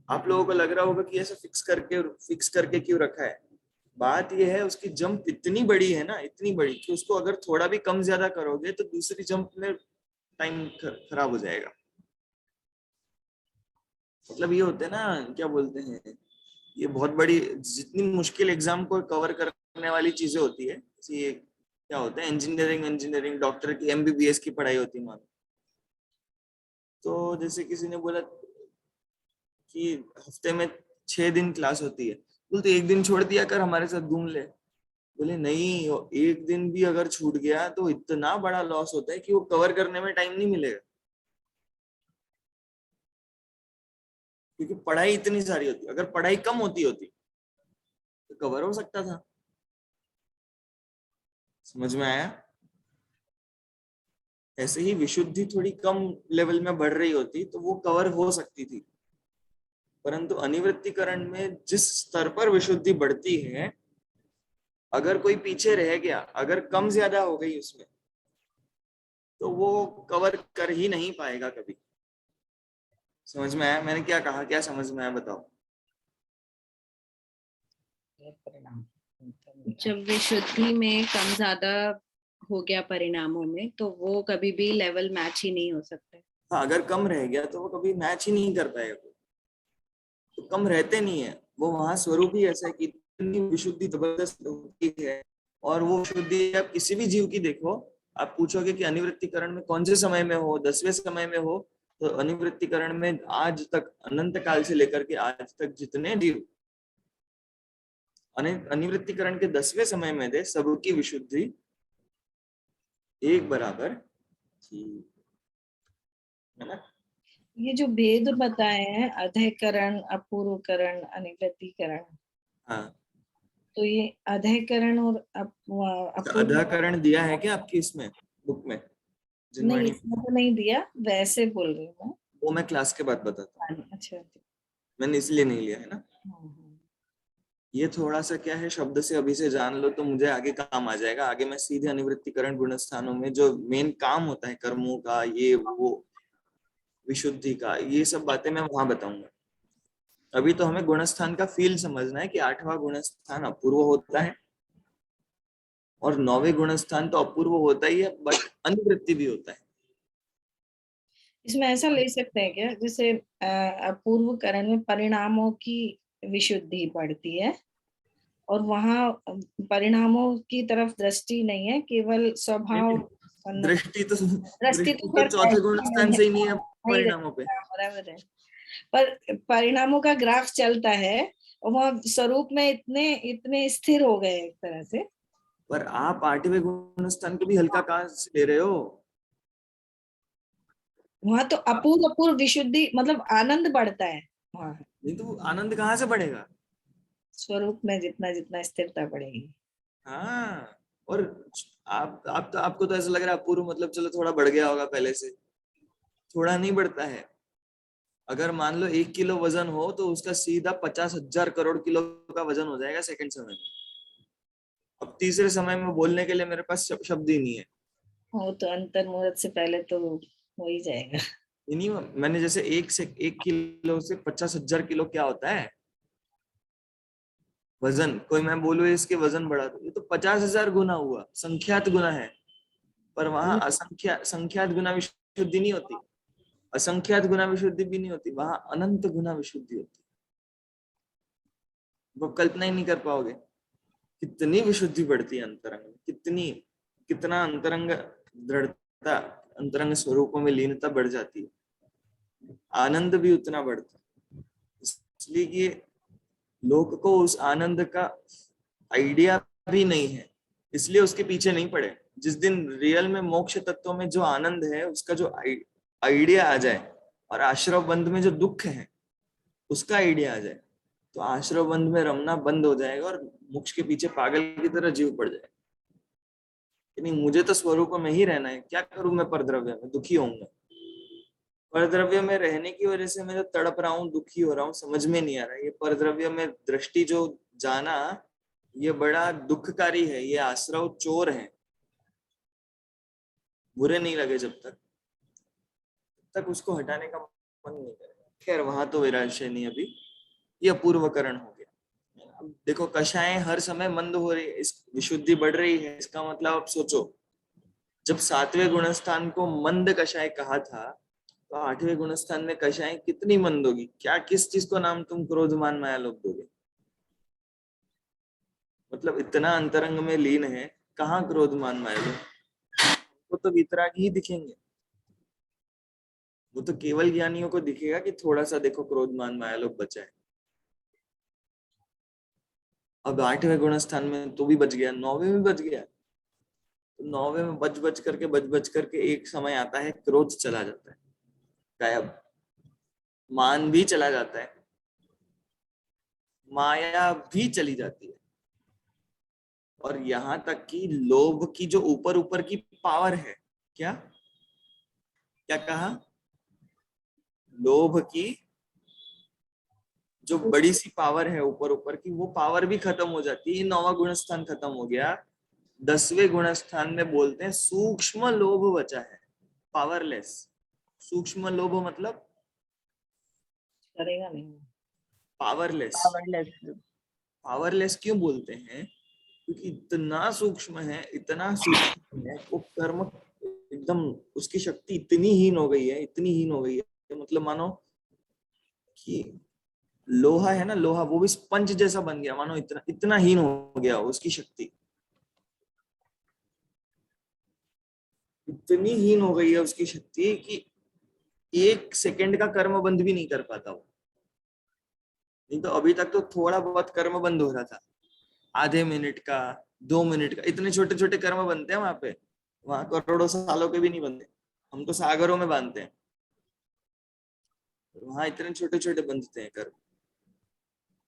आप लोगों को लग रहा होगा कि ऐसा फिक्स करके क्यों रखा है? बात यह है, उसकी जंप इतनी बड़ी है ना, इतनी बड़ी कि उसको अगर थोड़ा भी कम ज्यादा करोगे तो दूसरी जंप में टाइम खराब हो जाएगा। मतलब ये होते हैं ना, क्या बोलते हैं, ये बहुत बड़ी, जितनी मुश्किल एग्जाम को कवर करने वाली चीजें होती है, जैसे ये क्या होता है, इंजीनियरिंग डॉक्टर की एमबीबीएस की पढ़ाई होती है मान, तो जैसे किसी ने बोला कि हफ्ते में 6 दिन क्लास होती है, बोलते 1 दिन छोड़ दिया कर, हमारे साथ घूम ले। बोले नहीं, 1 दिन भी अगर छूट गया तो इतना बड़ा लॉस होता है कि वो कवर करने में टाइम नहीं मिलेगा, क्योंकि पढ़ाई इतनी सारी होती है। अगर पढ़ाई कम होती तो कवर हो सकता था। समझ में आया? ऐसे ही विशुद्धि थोड़ी कम लेवल में बढ़ रही होती तो वो कवर हो सकती थी, परंतु अनिवृत्तिकरण में जिस स्तर पर विशुद्धि बढ़ती है, अगर कोई पीछे रह गया, अगर कम ज्यादा हो गई उसमें, तो वो कवर कर ही नहीं पाएगा कभी। समझ में आया मैंने क्या कहा? क्या समझ में आया बताओ? परिणाम। जब विशुद्धि में कम ज्यादा हो गया परिणामों में, तो वो कभी भी लेवल मैच ही नहीं हो सकते। हाँ, अगर कम रह गया तो वो कभी मैच ही नहीं कर पाएगा, तो कम रहते नहीं है वो, वहां स्वरूप ही ऐसा है कि इतनी विशुद्धि जबरदस्त होती है। और वो विशुद्धि आप किसी भी जीव की देखो, आप पूछोगे कि अनिवृत्तिकरण में कौन से समय में हो, 10वें समय में हो, तो अनिवृत्तिकरण में आज तक, अनंत काल से लेकर के आज तक जितने जीव अनिवृत्तिकरण के 10वें समय में थे, सबकी विशुद्धि एक बराबर थी, है ना? ये जो भेद बताए हैं, अधःकरण, अपूर्वकरण, अनिवृत्तिकरण, हाँ, तो ये अधःकरण और अपूर्व, अधाकरण दिया है क्या आपकी इसमें बुक में, नहीं जिनवाणी? इसमें तो नहीं दिया, वैसे बोल रही हूँ वो मैं क्लास के बाद बताता हूँ, मैं। अच्छा। मैंने इसलिए नहीं लिया है ना। ये थोड़ा सा क्या है, शब्द से अभी से जान लो तो मुझे आगे काम आ जाएगा। आगे मैं सीधे अनिवृत्तिकरण गुणस्थानों में जो मेन काम होता है कर्मों का, ये वो विशुद्धि का, ये सब बातें मैं वहां बताऊंगा। अभी तो हमें गुणस्थान का फील समझना है कि 8वां गुणस्थान अपूर्व होता है और 9वें गुणस्थान तो अपूर्व होता ही है, बट अनिवृत्ति भी होता है। इसमें ऐसा ले सकते हैं क्या, जैसे अपूर्व करण में परिणामों की विशुद्धि पड़ती है और वहाँ परिणामों की तरफ दृष्टि नहीं है, केवल स्वभाव दृष्टि तो दृष्टि दृष्टि तो तो खैर चौथे गुण पहले स्थान से ही नहीं है नहीं परिणामों पे। रहता, बराबर है। पर परिणामों का ग्राफ चलता है और वह स्वरूप में इतने इतने स्थिर हो गए एक तरह से। पर आप आठवें गुण स्थान को भी हल्का कहाँ से ले रहे हो? वहां तो अपूर्व अपूर्व विशुद्धि मतलब आनंद बढ़ता है वहां, नहीं तो आनंद कहाँ से बढ़ेगा? स्वरूप में जितना जितना स्थिरता बढ़ेगी। हाँ, और आप तो आपको तो ऐसा लग रहा है अपूर्व मतलब चलो थोड़ा बढ़ गया होगा पहले से। थोड़ा नहीं बढ़ता है। अगर मान लो 1 किलो वजन हो तो उसका सीधा 50,000 करोड़ किलो का वजन हो जाएगा सेकंड समय में। अब तीसरे समय में बोलने के लिए मेरे पास शब्द ही नहीं है। वो तो अंतर मुहूर्त से पहले तो हो ही जाएगा। नहीं, मैंने जैसे 1 किलो से 50,000 किलो क्या होता है वजन, कोई मैं बोलूँ इसके वजन बढ़ा दो, ये तो 50,000 गुना हुआ, संख्यात गुना है। पर वहां संख्यात गुना विशुद्धि नहीं होती, असंख्यात गुना विशुद्धि भी नहीं होती, वहां अनंत गुना विशुद्धि होती। वो कल्पना ही नहीं कर पाओगे कितनी विशुद्धि बढ़ती है अंतरंग में, कितनी कितना अंतरंग दृढ़ता, अंतरंग स्वरूपों में लीनता बढ़ जाती है, आनंद भी उतना बढ़ता है। इसलिए कि लोग को उस आनंद का आइडिया भी नहीं है, इसलिए उसके पीछे नहीं पड़े। जिस दिन रियल में मोक्ष तत्व में जो आनंद है उसका जो आइडिया आ जाए, और आश्रव बंध में जो दुख है उसका आइडिया आ जाए, तो आश्रव बंध में रमना बंद हो जाएगा और मोक्ष के पीछे पागल की तरह जीव पड़ जाएगा। नहीं, मुझे तो स्वरूप में ही रहना है, क्या करूं मैं परद्रव्य में, दुखी होऊंगा। परद्रव्य में रहने की वजह से मैं जो तड़प रहा हूँ, दुखी हो रहा हूँ, समझ में नहीं आ रहा है। ये परद्रव्य में दृष्टि जो जाना, ये बड़ा दुखकारी है, ये आश्रव चोर है। बुरे नहीं लगे जब तक उसको हटाने का मन नहीं करेगा। खैर वहां तो वैराग्य नहीं अभी, ये अपूर्वकरण हो गया। अब देखो कषाएं हर समय मंद हो रही है, इस विशुद्धि बढ़ रही है, इसका मतलब अब सोचो, जब 7वें गुणस्थान को मंद कषाय कहा था तो 8वें गुणस्थान में कषाएं कितनी मंद होगी? क्या किस चीज को नाम तुम क्रोध मान माया लोभ दोगे? मतलब इतना अंतरंग में लीन है, कहाँ क्रोध मान माया लोभ? वो तो वितरागी ही दिखेंगे, वो तो केवल ज्ञानियों को दिखेगा कि थोड़ा सा देखो क्रोध मान माया लोभ बचा है। अब 8वें गुणस्थान में तो भी बच गया, 9वें में बच गया, तो 9वें में बच करके एक समय आता है क्रोध चला जाता है, गायब, मान भी चला जाता है, माया भी चली जाती है, और यहां तक कि लोभ की जो ऊपर ऊपर की पावर है, क्या क्या कहा, लोभ की जो बड़ी सी पावर है ऊपर ऊपर की, वो पावर भी खत्म हो जाती है। 9वां गुणस्थान खत्म हो गया, 10वें गुणस्थान में बोलते हैं सूक्ष्म लोभ बचा है, पावरलेस। सूक्ष्म लोभ मतलब करेगा नहीं, पावरलेस। पावरलेस। पावरलेस क्यों बोलते हैं? क्योंकि इतना सूक्ष्म है, इतना सूक्ष्म है, वो कर्म एकदम, उसकी शक्ति इतनी हीन हो गई है, इतनी हीन हो गई है, मतलब मानो कि लोहा है ना, लोहा वो भी स्पंज जैसा बन गया, मानो इतना इतना हीन हो गया उसकी शक्ति, इतनी हीन हो गई है उसकी शक्ति कि 1 सेकंड का कर्म बंद भी नहीं कर पाता वो। नहीं तो अभी तक तो थोड़ा बहुत कर्म बंद हो रहा था, आधे मिनट का, 2 मिनट का, इतने छोटे छोटे कर्म बनते हैं वहां पे, वहां करोड़ों सालों के भी नहीं बनते, हम तो सागरों में बांधते हैं, वहां इतने छोटे छोटे बनते हैं कर्म,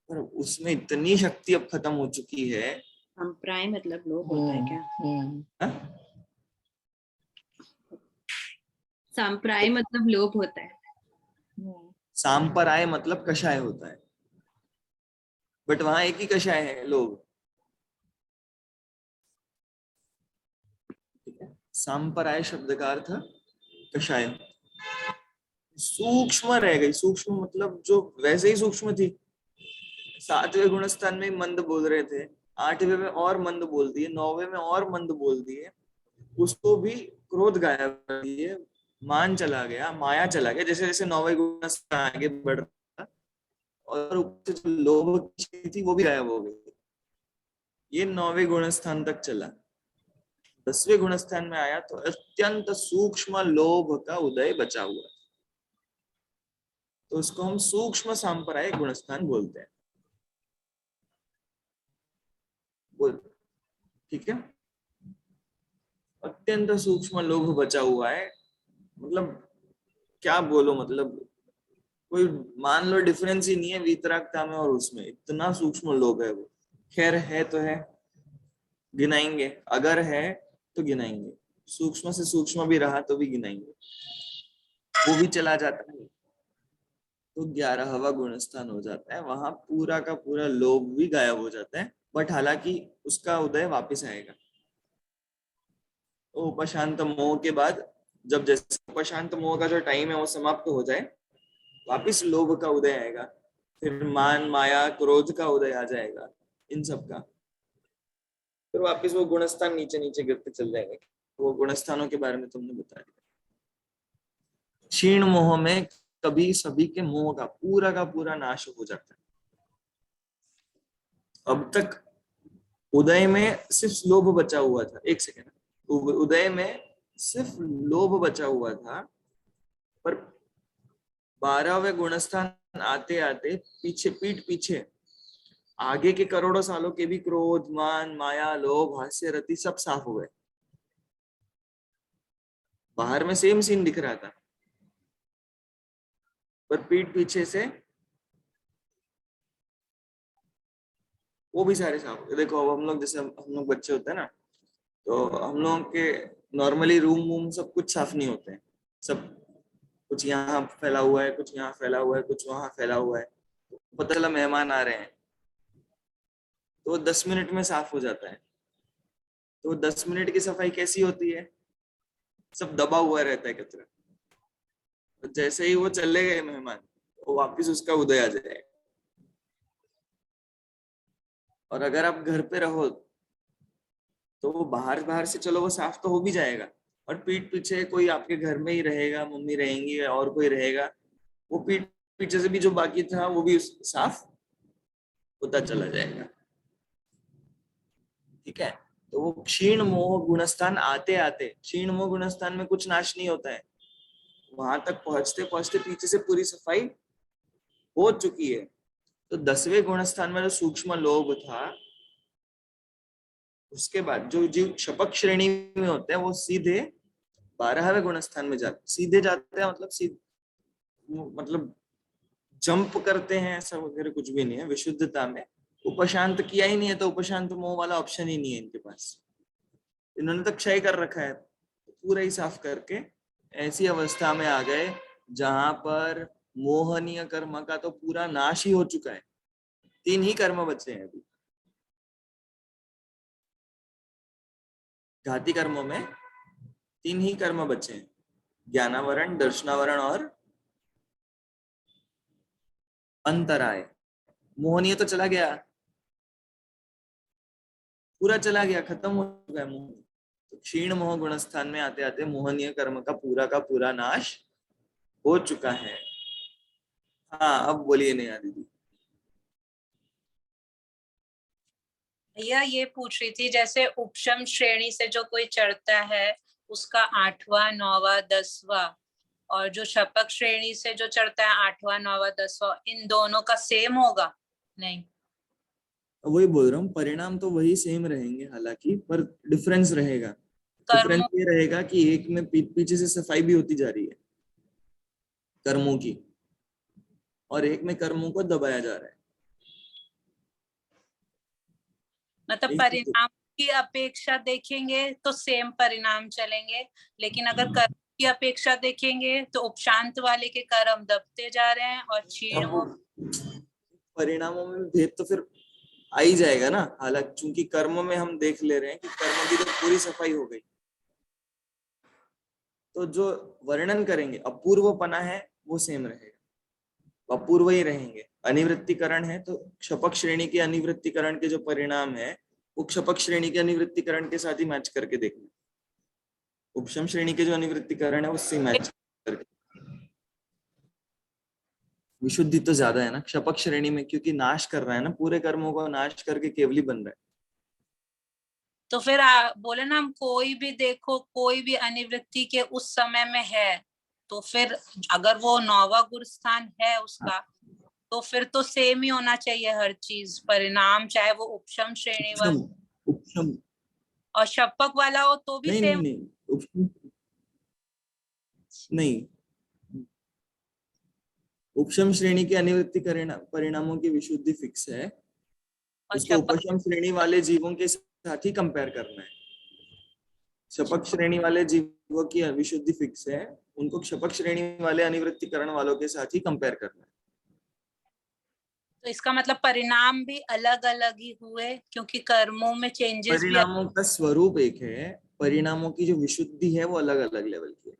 पर उसमें इतनी शक्ति अब खत्म हो चुकी है। संप्राय मतलब लोभ होता है क्या? हाँ? संप्राय मतलब लोभ होता है। सांपराय मतलब कषाय होता है, बट वहां एक ही कषाय है, लोभ। सांपराय शब्द का अर्थ कषाय, सूक्ष्म रह गई, सूक्ष्म मतलब जो वैसे ही सूक्ष्म थी, 7वें गुणस्थान में मंद बोल रहे थे, 8वें में और मंद बोल दिए, 9वें में और मंद बोल दिए, उसको भी क्रोध गायब कर दिए, मान चला गया, माया चला गया, जैसे जैसे नौवे गुण आगे बढ़ रहा और ऊपर से जो लोभ की चीज थी वो भी गायब हो गई। ये नौवे गुण स्थान तक चला। 10वें गुण स्थान में आया तो अत्यंत सूक्ष्म लोभ का उदय बचा हुआ, तो उसको हम सूक्ष्म सांप्रदायिक गुण स्थान बोलते हैं। बोल, ठीक है। अत्यंत सूक्ष्म लोभ बचा हुआ है, मतलब क्या बोलो, मतलब कोई मान लो डिफरेंस ही नहीं है वीतरागता में और उसमें, इतना सूक्ष्म लोभ है वो। खैर है तो है, गिनाएंगे, अगर है तो गिनाएंगे, सूक्ष्म से सूक्ष्म भी रहा तो भी गिनाएंगे, वो भी चला जाता है तो 11वां गुण स्थान हो जाता है, वहां पूरा का पूरा लोभ भी गायब हो जाता है, बट हालांकि उसका उदय वापस आएगा। तो उपशांत मोह के बाद, जब जैसे उपशांत मोह का जो टाइम है वो समाप्त हो जाए, वापिस लोभ का उदय आएगा, फिर मान माया क्रोध का उदय आ जाएगा, इन सब का, फिर वापिस वो गुणस्थान नीचे नीचे गिरते चल जाएंगे। वो गुणस्थानों के बारे में तुमने बता दिया। क्षीण मोह में कभी सभी के मोह का पूरा नाश हो जाता है। अब तक उदय में सिर्फ लोभ बचा हुआ था, एक सेकेंड, उदय में सिर्फ लोभ बचा हुआ था, पर 12वें गुणस्थान आते आते पीछे पीठ पीछे आगे के करोड़ों सालों के भी क्रोध मान माया लोभ हास्य रति सब साफ हो गए। बाहर में सेम सीन दिख रहा था, पर पीठ पीछे से वो भी सारे साफ हो गए। देखो अब हम लोग, जैसे हम लोग बच्चे होते हैं ना, तो हम लोग के नॉर्मली रूम वूम सब कुछ साफ नहीं होते हैं, सब कुछ यहाँ फैला हुआ है, कुछ यहाँ फैला हुआ है, कुछ वहां फैला हुआ है। पता चला मेहमान आ रहे हैं तो 10 मिनट में साफ हो जाता है। तो 10 मिनट की सफाई कैसी होती है, सब दबा हुआ रहता है कचरा, तो जैसे ही वो चले गए मेहमान, वो वापिस उसका उदय आ जाएगा। और अगर आप घर पे रहो तो वो बाहर बाहर से चलो वो साफ तो हो भी जाएगा, और पीठ पीछे कोई आपके घर में ही रहेगा, मम्मी रहेंगी और कोई रहेगा, वो पीठ पीछे से भी जो बाकी था वो भी साफ होता चला जाएगा। ठीक है। तो वो क्षीण मोह गुणस्थान आते आते, क्षीण मोह गुणस्थान में कुछ नाश नहीं होता है, वहां तक पहुंचते पहुंचते पीछे से पूरी सफाई हो चुकी है। तो 10वें गुणस्थान में जो सूक्ष्म लोभ था, उसके बाद जो जीव शपक श्रेणी में होते हैं वो सीधे 12वें गुणस्थान में जाते, सीधे जाते हैं, मतलब जंप करते हैं, ऐसा वगैरह कुछ भी नहीं है। विशुद्धता में उपशांत किया ही नहीं है, तो उपशांत मोह वाला ऑप्शन ही नहीं है इनके पास। इन्होंने तो क्षय कर रखा है, पूरा ही साफ करके ऐसी अवस्था में आ गए जहां पर मोहनीय कर्म का तो पूरा नाश ही हो चुका है। 3 ही कर्म बचे हैं अभी, घाती कर्मों में 3 ही कर्म बचे हैं, ज्ञानावरण, दर्शनावरण और अंतराय। मोहनीय तो चला गया, पूरा चला गया, खत्म हो गया मोह। तो क्षीण मोह गुणस्थान में आते आते मोहनीय कर्म का पूरा नाश हो चुका है। हाँ अब बोलिए नैया दीदी। भैया ये पूछ रही थी, जैसे उपशम श्रेणी से जो कोई चढ़ता है उसका 8वां 9वां 10वां, और जो शपक श्रेणी से जो चढ़ता है 8वां 9वां 10वां, इन दोनों का सेम होगा? नहीं, वही बोल रहा हूँ, परिणाम तो वही सेम रहेंगे हालांकि, पर डिफरेंस रहेगा। डिफरेंस ये रहेगा कि एक में पीछे से सफाई भी होती जा रही है कर्मों की, और एक में कर्मों को दबाया जा रहा है। मतलब परिणाम की अपेक्षा देखेंगे तो सेम परिणाम चलेंगे, लेकिन अगर कर्म की अपेक्षा देखेंगे तो उपशांत वाले के कर्म दबते जा रहे हैं और क्षीण परिणामों में भेद तो फिर आ ही जाएगा ना। हालांकि चूंकि कर्म में हम देख ले रहे हैं कि कर्म की तो पूरी सफाई हो गई, तो जो वर्णन करेंगे अपूर्वपना है वो सेम रहेगा, अपूर्व ही रहेंगे। अनिवृत्तिकरण है तो क्षपक श्रेणी के अनिवृत्तिकरण के जो परिणाम है वो क्षपक श्रेणी के अनिवृत्तिकरण के साथ ही मैच करके देखना। उपशम श्रेणी के जो अनिवृत्तिकरण है उससे मैच करके। विशुद्धि तो ज्यादा है ना क्षपक श्रेणी में, क्योंकि नाश कर रहा है ना, पूरे कर्मों को नाश करके केवली बन रहा है। तो फिर बोले ना, हम कोई भी देखो, कोई भी अनिवृत्ति के उस समय में है, तो फिर अगर वो 9वां गुण स्थान है उसका, तो फिर तो सेम ही होना चाहिए हर चीज, परिणाम, चाहे वो उपशम श्रेणी वाला उपशम और शपक वाला हो तो भी नहीं सेम। नहीं उपशम नहीं, उपशम श्रेणी के अनिवृत्ति परिणामों की विशुद्धि फिक्स है, और उसको उपशम श्रेणी वाले जीवों के साथ ही कंपेयर करना है। शपक श्रेणी वाले जीवों की विशुद्धि फिक्स है, उनको क्षपक श्रेणी वाले अनिवृत्तिकरण वालों के साथ ही कंपेयर करना है। तो इसका मतलब परिणाम भी अलग अलग ही हुए, क्योंकि कर्मों में चेंजेस भी। परिणामों का स्वरूप एक है, परिणामों की जो विशुद्धि है वो अलग अलग लेवल की है।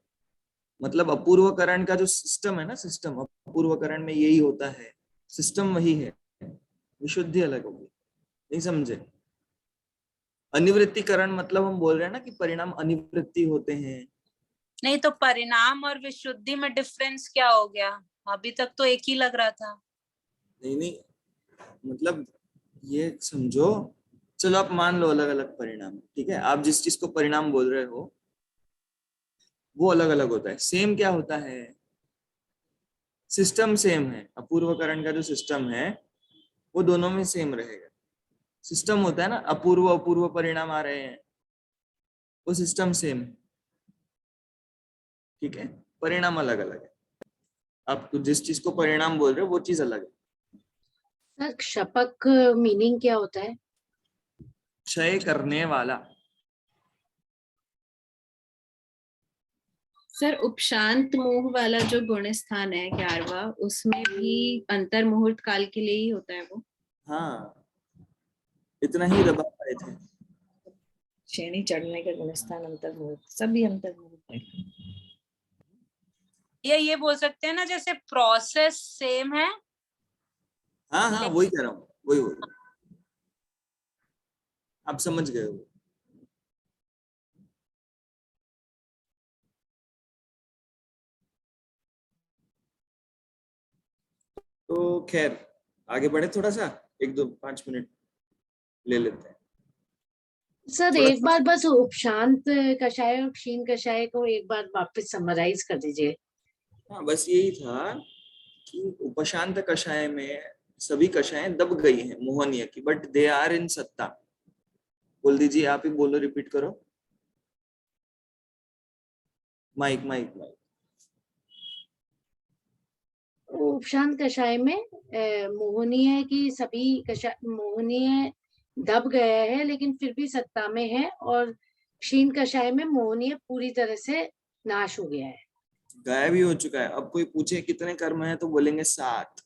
मतलब अपूर्वकरण का जो सिस्टम है ना, सिस्टम अपूर्वकरण में यही होता है, सिस्टम वही है, विशुद्धि अलग होगी। नहीं समझे? अनिवृत्तिकरण मतलब हम बोल रहे हैं ना कि परिणाम अनिवृत्ति होते हैं। नहीं, तो परिणाम और विशुद्धि में डिफरेंस क्या हो गया? अभी तक तो एक ही लग रहा था। नहीं नहीं, मतलब ये समझो, चलो आप मान लो अलग अलग परिणाम, ठीक है, आप जिस चीज को परिणाम बोल रहे हो वो अलग अलग होता है। सेम क्या होता है? सिस्टम सेम है, अपूर्वकरण का जो सिस्टम है वो दोनों में सेम रहेगा। सिस्टम होता है ना, अपूर्व अपूर्व परिणाम आ रहे हैं, वो सिस्टम सेम है, ठीक है, परिणाम अलग अलग है। आप जिस चीज को परिणाम बोल रहे हो वो चीज अलग है। सर क्षपक मीनिंग क्या होता है? क्षय करने वाला। सर उपशांत मोह वाला जो गुण स्थान है 11वां, उसमें भी अंतर मुहूर्त काल के लिए ही होता है वो। हाँ, इतना ही दबा पाए थे। श्रेणी चढ़ने के गुणस्थान अंतर्मुहूर्त, सभी अंतर्मुहूर्त है। ये बोल सकते हैं ना, जैसे प्रोसेस सेम है। हाँ हाँ, वही कह रहा हूँ, वही आप समझ गए हो। तो खैर आगे बढ़े, थोड़ा सा 1-2-5 मिनट ले लेते हैं। सर थोड़ा एक बार बस उपशांत कषाय और क्षीण कषाय को एक बार वापस समराइज कर दीजिए। हाँ, बस यही था कि उपशांत कषाय में सभी कषाय दब गई हैं मोहनीय की, बट दे आर इन सत्ता। बोल दीजिए, आप ही बोलो, रिपीट करो। Mic mic mic. उपशांत कषाय में मोहनीय की सभी कषाय, मोहनीय दब गया है लेकिन फिर भी सत्ता में है, और क्षीण कषाय में मोहनीय पूरी तरह से नाश हो गया है। गायब ही हो चुका है। अब कोई पूछे कितने कर्म हैं तो बोलेंगे 7।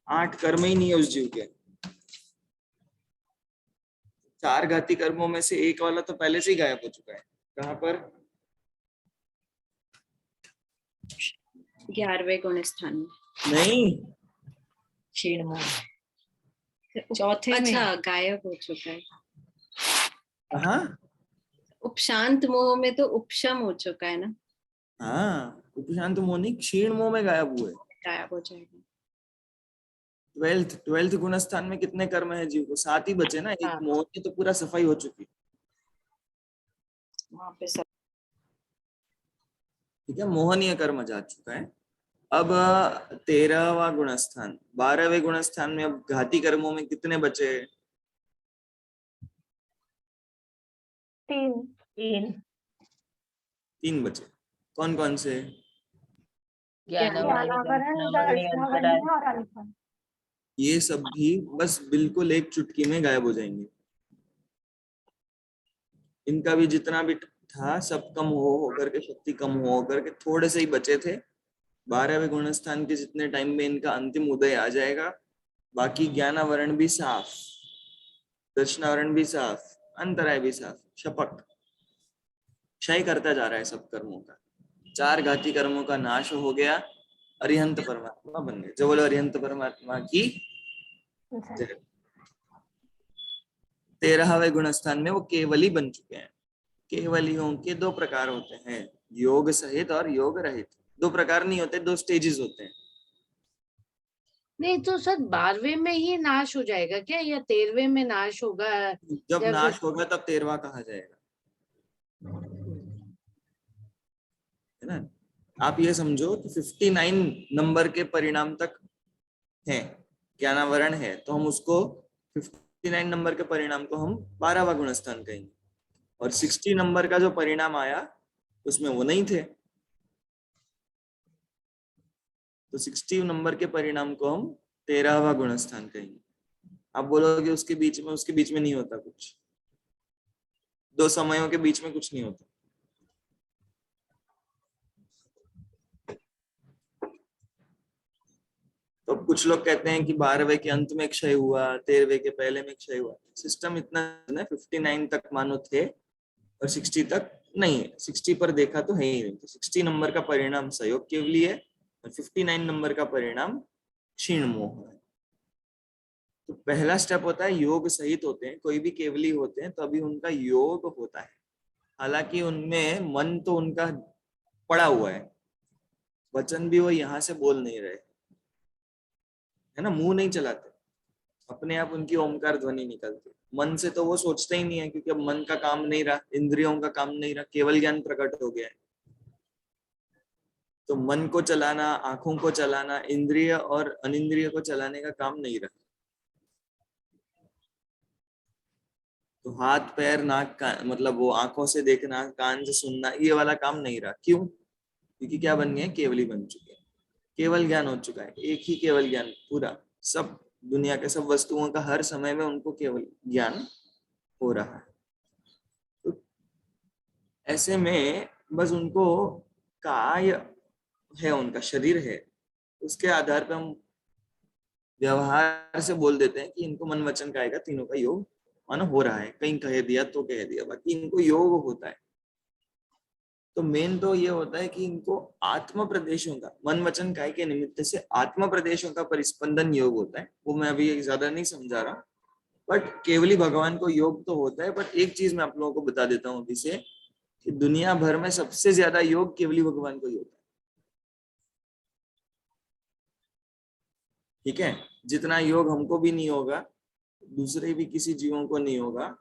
8 कर्म ही नहीं है उस जीव के। 4 घाती कर्मों में से एक वाला तो पहले से ही गायब हो चुका है। कहाँ पर? 11वें गुण स्थान में। नहीं, क्षीण मोह चौथे में। अच्छा, गायब हो चुका है। कहाँ? उपशांत मोह में तो उपशम हो चुका है ना। हाँ, उपशांत मोह नहीं, क्षीण मोह में गायब हुए। गायब हो जाएगा। 12th गुण स्थान में कितने कर्म है जीव को? 7 ही बचे ना। एक हाँ। मोह की तो पूरा सफाई हो चुकी, वहां पे सब ठीक है, मोहनीय कर्म जा चुका है। अब 13वां गुण स्थान, 12वें गुण स्थान में अब घाती कर्मों में कितने बचे? 3 बचे। कौन कौन से? ये सब भी बस बिल्कुल एक चुटकी में गायब हो जाएंगे। इनका भी जितना भी था सब कम हो करके, शक्ति कम हो करके थोड़े से ही बचे थे। 12वें गुण स्थान के जितने टाइम में इनका अंतिम उदय आ जाएगा, बाकी ज्ञानावरण भी साफ, दर्शनावरण भी साफ, अंतराय भी साफ, शपक क्षय करता जा रहा है सब कर्मों का। 4 घाती कर्मों का नाश हो गया, अरिहंत परमात्मा बन गए। जो बोलो अरिहंत परमात्मा की। 13वें गुण स्थान में वो केवल ही बन चुके हैं। केवलियों के दो प्रकार होते हैं, योग सहित और योग रहित। दो प्रकार नहीं होते, दो स्टेजेस होते हैं। नहीं तो सर 12वें में ही नाश हो जाएगा क्या, या 13वें में नाश होगा? जब नाश होगा तब 13वां कहा जाएगा, है ना। आप ये समझो कि 59 नंबर के परिणाम तक है, ज्ञानावरण है, तो हम उसको 59 नंबर के परिणाम को हम 12वां गुणस्थान कहेंगे, और 60 नंबर का जो परिणाम आया उसमें वो नहीं थे, तो 60 नंबर के परिणाम को हम 13वां गुणस्थान कहेंगे। आप बोलोगे उसके बीच में नहीं होता कुछ, दो समयों के बीच में कुछ नहीं होता। तो कुछ लोग कहते हैं कि 12वें के अंत में क्षय हुआ, 13वें के पहले में क्षय हुआ। सिस्टम इतना है, 59 तक मानो थे और 60 तक नहीं है। 60 पर देखा तो है ही नहीं, तो 60 नंबर का परिणाम सहयोग केवली है और 59 नंबर का परिणाम क्षीण मोह है। तो पहला स्टेप होता है योग सहित होते हैं, कोई भी केवली होते हैं तो अभी उनका योग होता है, हालांकि उनमें मन तो उनका पड़ा हुआ है, वचन भी वो यहाँ से बोल नहीं रहे, है ना, मुंह नहीं चलाते, अपने आप उनकी ओमकार ध्वनि निकलती। मन से तो वो सोचते ही नहीं है, क्योंकि अब मन का काम नहीं रहा, इंद्रियों का काम नहीं रहा, केवल ज्ञान प्रकट हो गया है। तो मन को चलाना, आंखों को चलाना, इंद्रिय और अनिंद्रिय को चलाने का काम नहीं रहा। तो हाथ पैर नाक का मतलब वो आंखों से देखना, कान से सुनना, ये वाला काम नहीं रहा। क्यों? क्योंकि क्या बन गए, केवली बन चुके हैं, केवल ज्ञान हो चुका है, एक ही केवल ज्ञान पूरा, सब दुनिया के सब वस्तुओं का हर समय में उनको केवल ज्ञान हो रहा है। तो ऐसे में बस उनको काय है, उनका शरीर है, उसके आधार पर हम व्यवहार से बोल देते हैं कि इनको मन वचन काय का तीनों का योग मानो हो रहा है। कहीं कह दिया तो कह दिया, बाकी इनको योग होता है। तो मेन तो ये होता है कि इनको आत्म प्रदेशों का, मन वचन काय के निमित्त से आत्म प्रदेशों का परिस्पंदन योग होता है। वो मैं अभी ज्यादा नहीं समझा रहा, बट केवली भगवान को योग तो होता है। बट एक चीज मैं आप लोगों को बता देता हूँ अभी से, कि दुनिया भर में सबसे ज्यादा योग केवली भगवान को ही होता है। ठीक है, जितना योग हमको भी नहीं होगा, दूसरे भी किसी जीवों को नहीं होगा।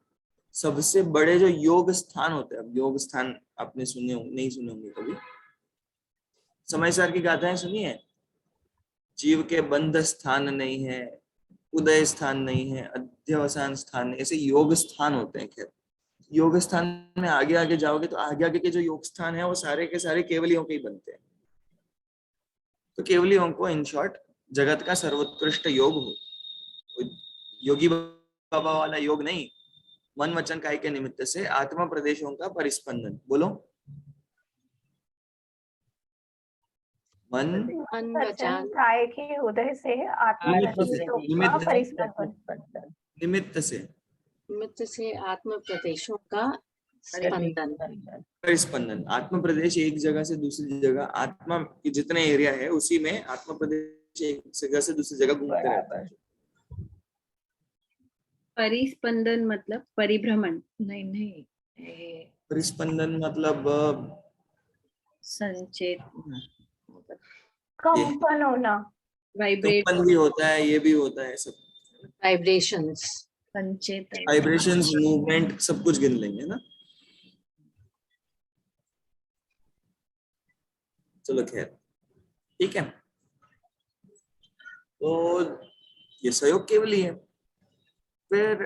सबसे बड़े जो योग स्थान होते हैं, अब योग स्थान आपने सुने होंगे, नहीं सुने होंगे कभी, समय सार की गाथाएं सुनी है, जीव के बंध स्थान नहीं है, उदय स्थान नहीं है, अध्यवसान स्थान नहीं, ऐसे योग स्थान होते हैं। खैर, योग स्थान में आगे आगे जाओगे तो आगे आगे के जो योग स्थान है वो सारे के सारे केवलियों के ही बनते हैं। तो केवलियों को इन शॉर्ट जगत का सर्वोत्कृष्ट योग हो, योगी बाबा वाला योग नहीं, मन वचन काय के निमित्त से आत्मा प्रदेशों का परिस्पंदन। बोलो, मन मन वचन वचन काय के उदय से आत्म प्रदेशों का परिस्पंदन। निमित्त से निमित्त से आत्म प्रदेशों का स्पंदन। परिस्पंदन। आत्म प्रदेश एक जगह से दूसरी जगह, आत्मा की जितने एरिया है उसी में आत्म प्रदेश एक जगह से दूसरी जगह घूमते रहता है। परिस्पंदन मतलब परिभ्रमण? नहीं परिस्पंदन मतलब संचेत, कंपन होना, वाइब्रेट, कंपन भी होता है, ये भी होता है, सब वाइब्रेशंस, संचेत, वाइब्रेशंस, मूवमेंट, सब कुछ गिन लेंगे ना। चलो खैर, ठीक है। तो ये सहयोग केवल ही है। फिर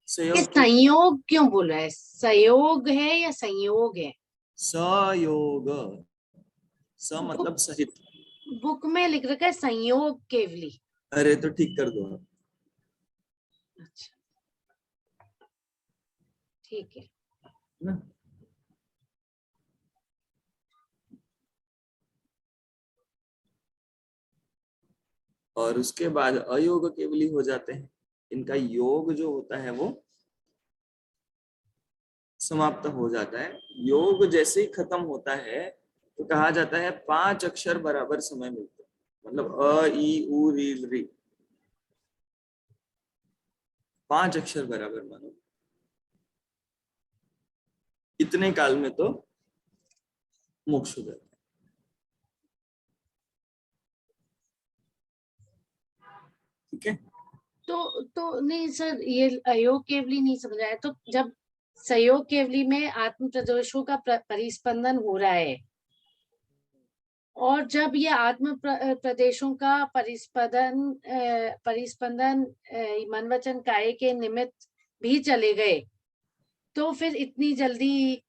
ये संयोग क्यों बोला है? सहयोग है या संयोग है? सहयोग, स मतलब सहित। बुक में लिख रखा है संयोग केवली। अरे तो ठीक कर दो आप। अच्छा, ठीक है ना। और उसके बाद अयोग केवली हो जाते हैं। इनका योग जो होता है वो समाप्त हो जाता है। योग जैसे ही खत्म होता है तो कहा जाता है 5 अक्षर बराबर समय मिलते हैं, मतलब अ ई उ री री, 5 अक्षर बराबर मानो। इतने काल में तो मोक्ष हो जाता है। ठीक है, तो नहीं सर, ये अयोग केवली नहीं समझाया। तो जब सहयोग केवली में आत्म प्रदोषों का परिस्पंदन हो रहा है, और जब ये आत्म प्रदेशों का परिस्पंदन मन वचन काया के निमित्त भी चले गए, तो फिर इतनी जल्दी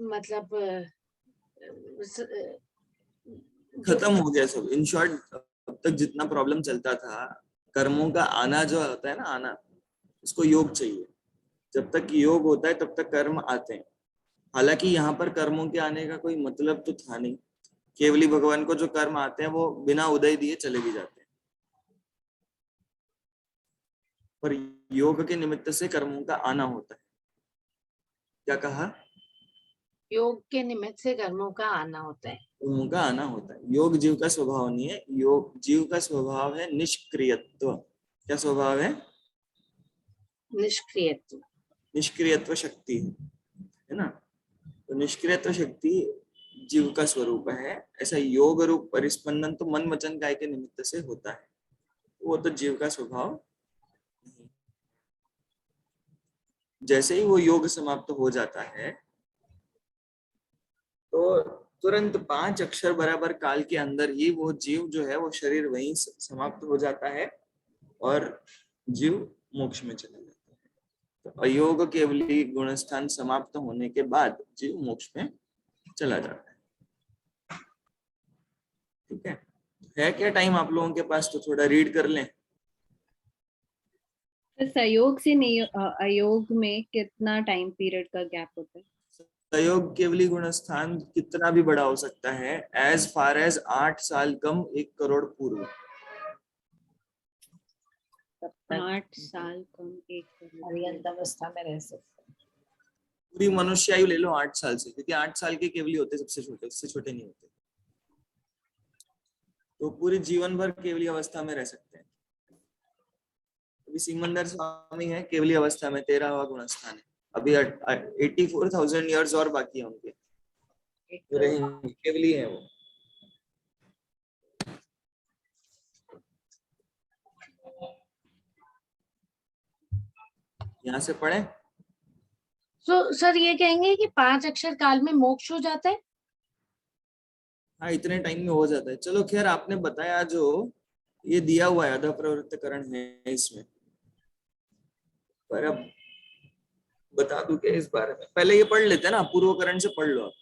मतलब खत्म हो गया सब। इन शॉर्ट, अब तक जितना प्रॉब्लम चलता था, कर्मों का आना जो होता है ना, आना, उसको योग चाहिए। जब तक योग होता है तब तक कर्म आते हैं। हालांकि यहाँ पर कर्मों के आने का कोई मतलब तो था नहीं, केवली भगवान को जो कर्म आते हैं वो बिना उदय दिए चले भी जाते हैं, पर योग के निमित्त से कर्मों का आना होता है। क्या कहा? योग के निमित्त से कर्मों का आना होता है। कर्मों का आना होता है। योग जीव का स्वभाव नहीं है। योग जीव का स्वभाव है निष्क्रियत्व। क्या स्वभाव है? निष्क्रियत्व। निष्क्रियत्व शक्ति है ना। तो निष्क्रियत्व शक्ति जीव का स्वरूप है। ऐसा योग रूप परिस्पंदन तो मन वचन काया के निमित्त से होता है, वो तो जीव का स्वभाव नहीं। जैसे ही वो योग समाप्त हो जाता है तो तुरंत 5 अक्षर बराबर काल के अंदर ही वो जीव जो है वो शरीर वहीं समाप्त हो जाता है और जीव मोक्ष में चला जाता है। तो अयोग केवली गुणस्थान समाप्त होने के बाद जीव मोक्ष में चला जाता है। ठीक है क्या टाइम आप लोगों के पास? तो थोड़ा रीड कर लें। तो सहयोग से नहीं, अयोग में कितना टाइम पीरियड का गैप होता है? सहयोग केवली गुणस्थान कितना भी बड़ा हो सकता है, एज फार एज 8 साल कम 1 करोड़ पूर्व। 8 साल कम 1 करोड़। पर्यंत अवस्था में रह सकते हैं। पूरी मनुष्य आयु ले लो 8 साल से, क्योंकि 8 साल के केवली होते सबसे छोटे, उससे छोटे नहीं होते। तो पूरे जीवन भर केवली अवस्था में रह सकते हैं। अभी सिमंदर स्वामी है केवली अवस्था में, 13वां गुणस्थान है। अभी 84,000 ईयर्स और बाकी है उनके, तो रहेंगे, केवली है वो। यहाँ से पढ़े। तो सर ये कहेंगे कि 5 अक्षर काल में मोक्ष हो जाता है? हाँ, इतने टाइम में हो जाता है। चलो खैर, आपने बताया जो ये दिया हुआ है अध प्रवृत्तकरण है इसमें, पर अब बता दूं क्या इस बारे में? पहले ये पढ़ लेते हैं ना, पूर्वकरण से पढ़ लो आप।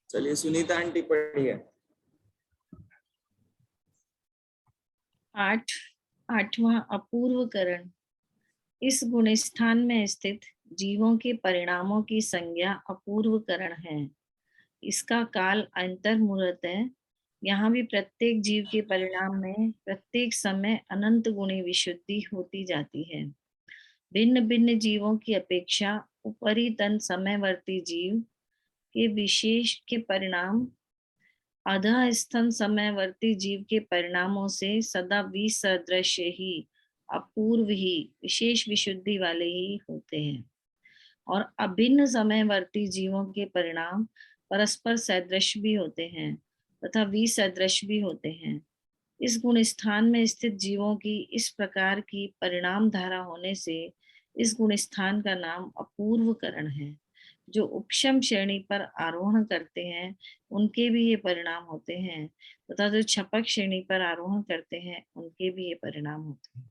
चलिए सुनीता आंटी पढ़िए। 8वां अपूर्वकरण। इस गुणस्थान में स्थित जीवों के परिणामों की संज्ञा अपूर्वकरण है। इसका काल अंतर्मुहूर्त है। यहाँ भी प्रत्येक जीव के परिणाम में प्रत्येक समय अनंत गुणी विशुद्धि होती जाती है। भिन्न भिन्न जीवों की अपेक्षा उपरितन समयवर्ती जीव के विशेष के परिणाम अधःस्तन समयवर्ती जीव के परिणामों से सदा विसदृश ही, अपूर्व ही, विशेष विशुद्धि वाले ही होते हैं। और अभिन्न समयवर्ती जीवों के परिणाम परस्पर सदृश भी होते हैं तथा विसदृश भी होते हैं। इस गुण स्थान में स्थित जीवों की इस प्रकार की परिणाम धारा होने से इस गुण स्थान का नाम अपूर्वकरण है। जो उपशम श्रेणी पर आरोहण करते हैं उनके भी ये परिणाम होते हैं तथा जो छपक श्रेणी पर आरोहण करते हैं उनके भी ये परिणाम होते हैं।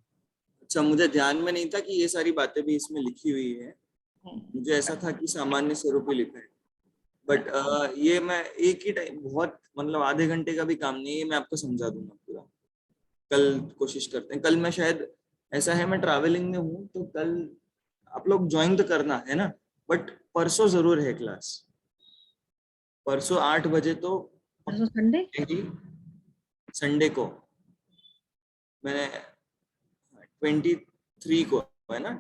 अच्छा, मुझे ध्यान में नहीं था कि ये सारी बातें भी इसमें लिखी हुई है। मुझे ऐसा था कि सामान्य स्वरूप ही लिखा है, बट ये मैं एक ही टाइम, बहुत मतलब आधे घंटे का भी काम नहीं है, मैं आपको समझा दूंगा पूरा। कल कोशिश करते हैं। कल मैं शायद, ऐसा है मैं ट्रैवलिंग में हूँ, तो कल आप लोग ज्वाइन तो करना है ना, बट परसों जरूर है क्लास। परसों 8 बजे तो संडे, संडे को मैंने 23 को है ना,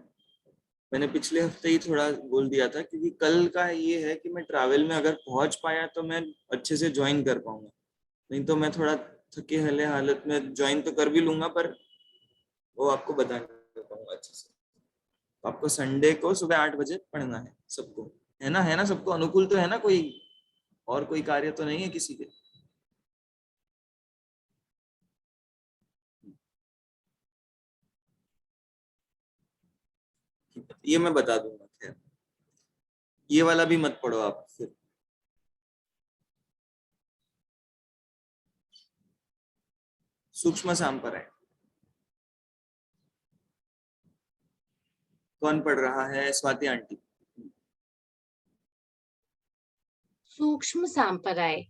मैंने पिछले हफ्ते ही थोड़ा बोल दिया था, क्योंकि कल का ये है कि मैं ट्रैवल में अगर पहुंच पाया तो मैं अच्छे से ज्वाइन कर पाऊंगा, नहीं तो मैं थोड़ा थके हले हालत में ज्वाइन तो कर भी लूंगा पर वो आपको बता नहीं पाऊंगा अच्छे से। तो आपको संडे को सुबह 8 बजे पढ़ना है सबको, है ना सबको अनुकूल तो है ना? कोई और कोई कार्य तो नहीं है किसी के? ये मैं बता दूंगा, खैर ये वाला भी मत पढ़ो आप फिर। सूक्ष्म सांप्रदाय कौन पढ़ रहा है? स्वाति आंटी। सूक्ष्म सांप्रदाय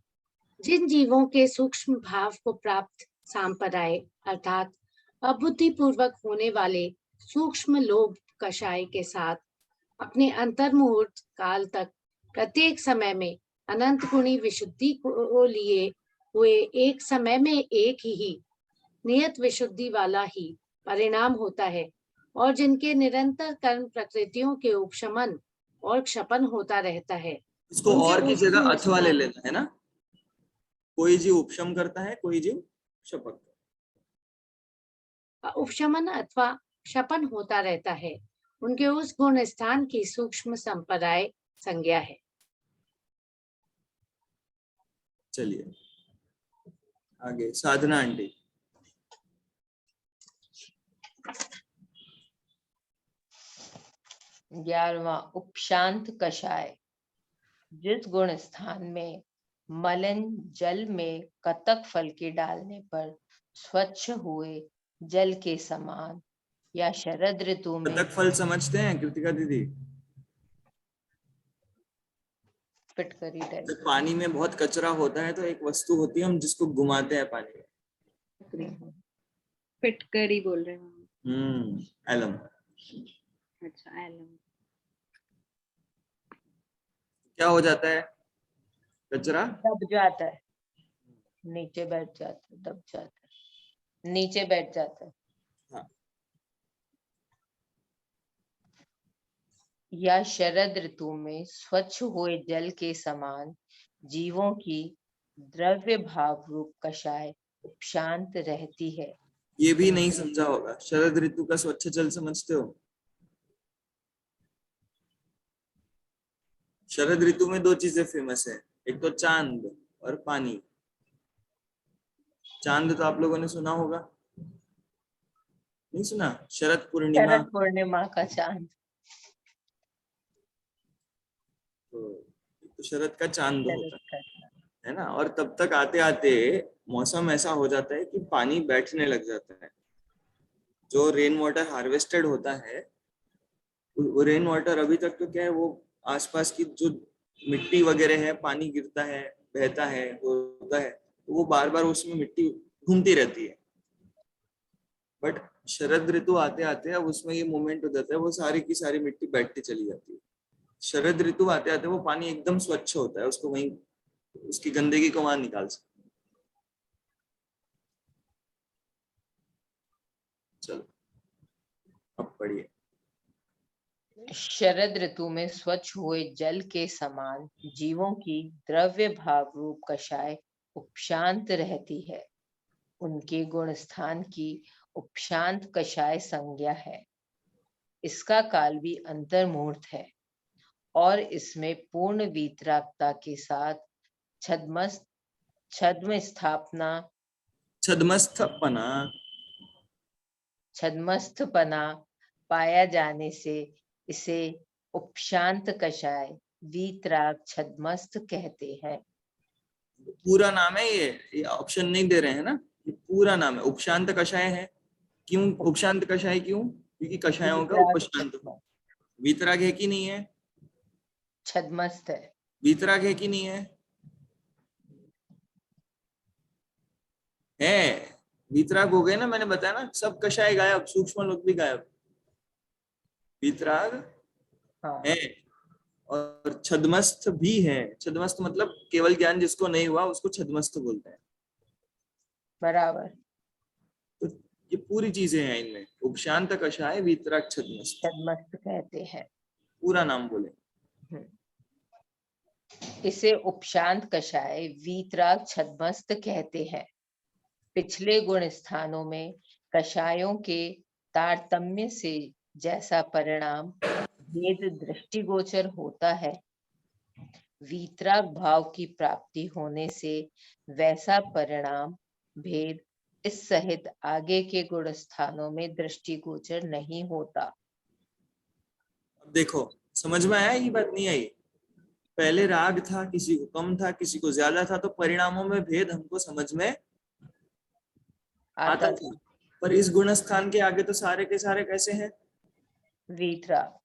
जिन जीवों के सूक्ष्म भाव को प्राप्त सांप्रदाय अर्थात अबुद्धिपूर्वक होने वाले सूक्ष्म लोभ कषाय के साथ अपने अंतर्मुहूर्त काल तक प्रत्येक समय में अनंत गुणी विशुद्धि को लिए हुए एक समय में एक ही नियत विशुद्धि वाला ही परिणाम होता है, और जिनके निरंतर कर्म प्रकृतियों के उपशमन और क्षपन होता रहता है। इसको उनके और की जगह उपशम अथवा ले लेना है ना। कोई जीव उपशम करता है, कोई जीव क्षपक। उपशमन अथवा क्षपन होता रहता है, उनके उस गुण स्थान की सूक्ष्म संप्रदाय संज्ञा है। चलिए आगे साधना आंटी। ग्यारहवां उपशांत कषाय जिस गुण स्थान में मलिन जल में कतक फल के डालने पर स्वच्छ हुए जल के समान या शरद ऋतु में कतक फल समझते हैं कृतिका दीदी? फिटकरी टाइप जब पानी में बहुत कचरा होता है तो एक वस्तु होती है हम जिसको घुमाते हैं पानी में। फिटकरी बोल रहे हैं। एलम। अच्छा एलम। क्या हो जाता है? कचरा दब जाता है, नीचे बैठ जाता है, दब जाता है, नीचे बैठ जाता है। हाँ। या शरद ऋतु में स्वच्छ हुए जल के समान जीवों की द्रव्य भाव रूप कषाय उपशांत रहती है। ये भी नहीं समझा होगा। शरद ऋतु का स्वच्छ जल समझते हो? शरद ऋतु में 2 चीजें फेमस है, एक तो चांद और पानी। चांद तो आप लोगों ने सुना होगा, नहीं सुना? शरद पूर्णिमा। शरद पूर्णिमा का चांद तो शरद का चांद शरद होता का चांद। है ना। और तब तक आते आते मौसम ऐसा हो जाता है कि पानी बैठने लग जाता है। जो रेन वाटर हार्वेस्टेड होता है, वो रेन वाटर अभी तक तो क्या है, वो आसपास की जो मिट्टी वगैरह है, पानी गिरता है, बहता है, होता है, तो वो बार बार उसमें मिट्टी घूमती रहती है। बट शरद ऋतु आते आते अब उसमें ये मोमेंट हो जाता है, वो सारी की सारी मिट्टी बैठती चली जाती है। शरद ऋतु आते आते वो पानी एकदम स्वच्छ होता है, उसको वहीं उसकी गंदगी को वहां निकाल सकते। चलो अब पढ़िए। शरद ऋतु में स्वच्छ हुए जल के समान जीवों की द्रव्य भाव रूप कषाय उपशांत रहती है, उनके गुण स्थान की उपशांत कषाय संज्ञा है। इसका काल भी अंतर्मुहूर्त है और इसमें पूर्ण वीतरागता के साथ छद्म छद्मस्थपना पाया जाने से इसे उपशांत कषाय वीतराग छद्मस्थ कहते हैं। पूरा नाम है ये ऑप्शन नहीं दे रहे हैं ना, ये पूरा नाम है। उपशांत कषाय है। क्यों उपशांत कषाय? क्यों? क्योंकि कषायों का उपशांत हो। वीतराग है कि नहीं है? छद्मस्थ है। वीतराग है कि नहीं है? है। वीतराग हो गए ना, मैंने बताया ना, सब कषाय गायब, सूक्ष्म लोग भी गायब। वीतराग है और छद्मस्थ भी है। छद्मस्थ मतलब केवल ज्ञान जिसको नहीं हुआ उसको छद्मस्थ बोलते हैं। बराबर। तो ये पूरी चीजें हैं इनमें। उपशांत कषाय वीतराग छद्मस्थ कहते हैं। पूरा नाम बोले। इसे उपशांत कषाय वीतराग छद्मस्थ कहते हैं। पिछले गुण स्थानों में कषायों के तारतम्य से जैसा परिणाम भेद दृष्टिगोचर होता है, वीतराग भाव की प्राप्ति होने से वैसा परिणाम भेद इस सहित आगे के गुण स्थानों में दृष्टिगोचर नहीं होता। अब देखो, समझ में आया ये बात? नहीं आई? पहले राग था, किसी को कम था, किसी को ज्यादा था, तो परिणामों में भेद हमको समझ में आता था। पर इस गुण स्थान के आगे तो सारे के सारे कैसे हैं? वीतराग।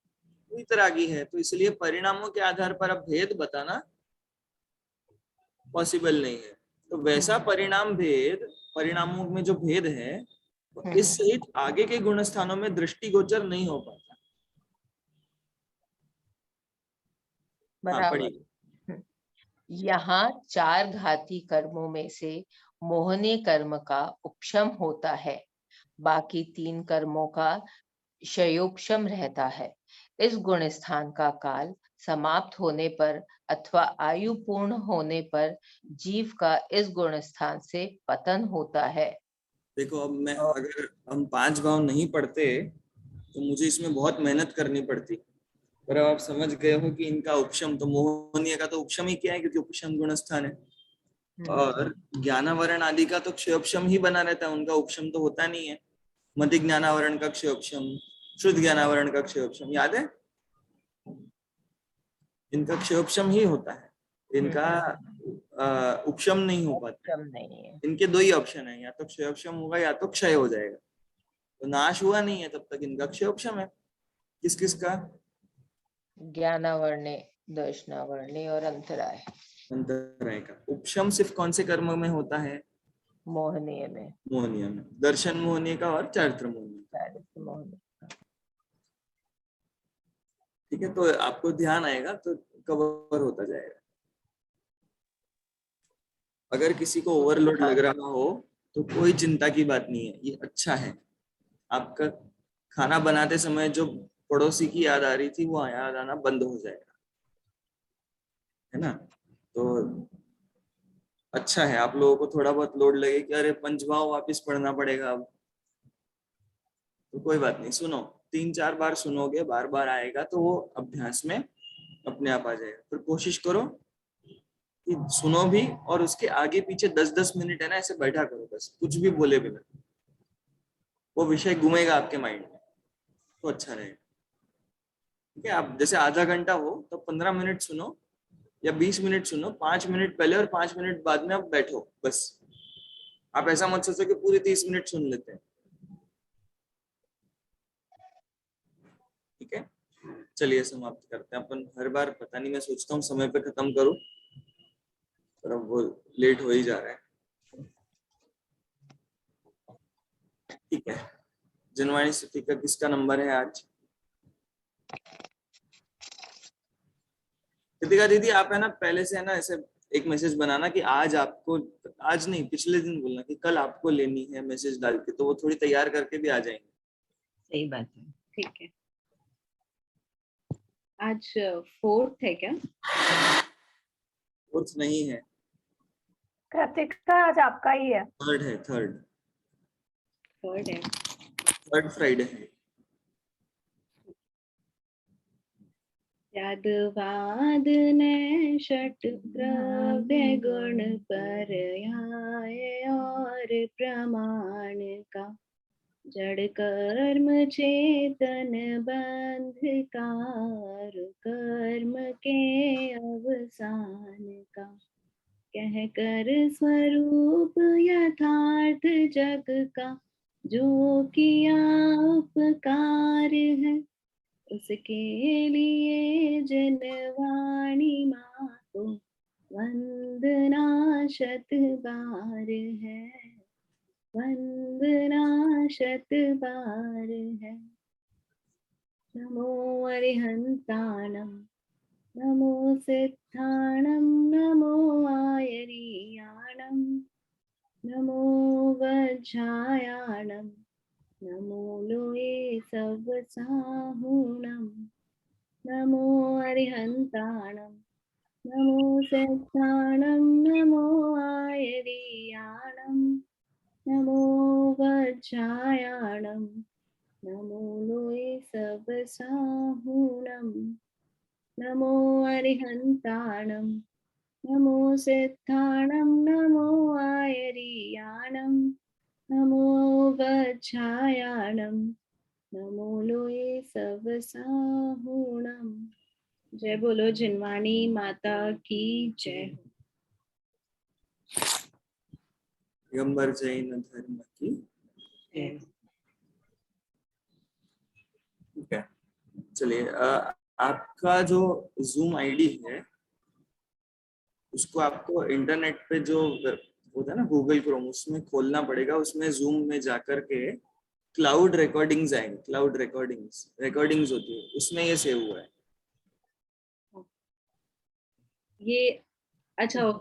वीतरागी है, तो इसलिए परिणामों के आधार पर अब भेद बताना पॉसिबल नहीं है। तो वैसा परिणाम भेद, परिणामों में जो भेद है वो इस सहित आगे के गुण स्थानों में दृष्टिगोचर नहीं हो पाता। हाँ, पढ़िए। यहाँ 4 घाती कर्मों में से मोहनीय कर्म का उपशम होता है, बाकी 3 कर्मों का क्षयोपशम रहता है। इस गुण स्थान का काल समाप्त होने पर अथवा आयु पूर्ण होने पर जीव का इस गुण स्थान से पतन होता है। देखो, अब मैं अगर हम 5 भाव नहीं पढ़ते तो मुझे इसमें बहुत मेहनत करनी पड़ती, पर अब आप समझ गए हो कि इनका उपशम, तो मोहनीय का तो उपशम ही क्या है, क्योंकि उपशम गुण स्थान है। और ज्ञानावरण आदि का तो क्षयोपशम ही बना रहता है, उनका उपशम तो होता नहीं है। मति ज्ञानावरण का क्षयोपशम, शुद्ध ज्ञानावरण का क्षयोपशम, याद है? इनका क्षयोपशम ही होता है, इनका उपशम नहीं हो पाता। नहीं है। इनके 2 ही ऑप्शन है, या तो क्षयोपशम होगा या तो क्षय हो जाएगा। तो नाश हुआ नहीं है तब तक इनका क्षयोपशम है। किस किस का? ज्ञानावरणे, दर्शनावरणे और अंतराय। अंतराय का उपशम सिर्फ कौन से कर्म में होता है? मोहनीय में। मोहनीय में, दर्शन मोहनीय का और चारित्र मोहनीय का। ठीक है, तो आपको ध्यान आएगा तो कवर होता जाएगा। अगर किसी को ओवरलोड लग रहा हो तो कोई चिंता की बात नहीं है, ये अच्छा है। आपका खाना बनाते समय जो पड़ोसी की याद आ रही थी वो याद आना बंद हो जाएगा, है ना? तो अच्छा है। आप लोगों को थोड़ा बहुत लोड लगे कि अरे पंचभाव वापस पढ़ना पड़ेगा अब, तो कोई बात नहीं, सुनो। 3-4 बार सुनोगे, बार बार आएगा तो वो अभ्यास में अपने आप आ जाएगा। फिर कोशिश करो कि सुनो भी, और उसके आगे पीछे 10-10 मिनट है ना ऐसे बैठा करो, बस कुछ भी बोले बिना। वो विषय घूमेगा आपके माइंड में, तो अच्छा रहेगा। ठीक है, आप जैसे आधा घंटा हो तो 15 मिनट सुनो या 20 मिनट सुनो, 5 मिनट पहले और 5 मिनट बाद में आप बैठो बस। आप ऐसा मत सोचो कि पूरे 30 मिनट सुन लेते हैं। ठीक है, चलिए समाप्त करते हैं। अपन हर बार पता नहीं, मैं सोचता हूँ समय पे खत्म करूं, पर अब वो लेट हो ही जा रहा है। ठीक है, जनवाणी स्तुति का किसका नंबर है आज? कृतिका दीदी, आप है ना पहले से है ना ऐसे एक मैसेज बनाना कि आज आपको, आज नहीं पिछले दिन बोलना कि कल आपको लेनी है, मैसेज डाल के, तो वो थोड़ी तैयार करके भी आ जाएंगे। सही बात है, ठीक है। आज 4th है क्या? 4th नहीं है, कृतिका आज आपका ही है। 3rd है, 3rd 3rd है। 3rd फ्राइडे है। यद्वाद ने षट द्रव्य गुण पर्याय और प्रमाण का, जड़ कर्म चेतन बंध कार कर्म के अवसान का, कह कर स्वरूप यथार्थ जग का, जो किया उपकार है उसके लिए जनवाणी माँ को वंदना शत बार है, वंदना शत बार है। नमो अरिहंताणम, नमो सिद्धाणम, नमो आयरियाणम, नमो वज्रायाणम, नमो लोये सवसाहुणम, नमो अरिहंताणम, नमो सिद्धाणम, नमो आयरियाणम, नमो वज्रायाणम, नमो लोए सब साहूणम नमो अरिहंताणम नमो सिद्धाणम नमो आयरियाणम नमो वज्रायाणम नमो लोए सब साहूणम। जय बोलो जिनवाणी माता की जय हो। दिगंबर जैन धर्म की। ठीक है, चलिए आपका जो जूम आईडी है उसको आपको इंटरनेट पे जो होता है ना गूगल क्रोम, उसमें खोलना पड़ेगा। उसमें जूम में जाकर के क्लाउड रिकॉर्डिंग्स आएंगे, क्लाउड रिकॉर्डिंग्स होती है, उसमें ये सेव हुआ है। ये अच्छा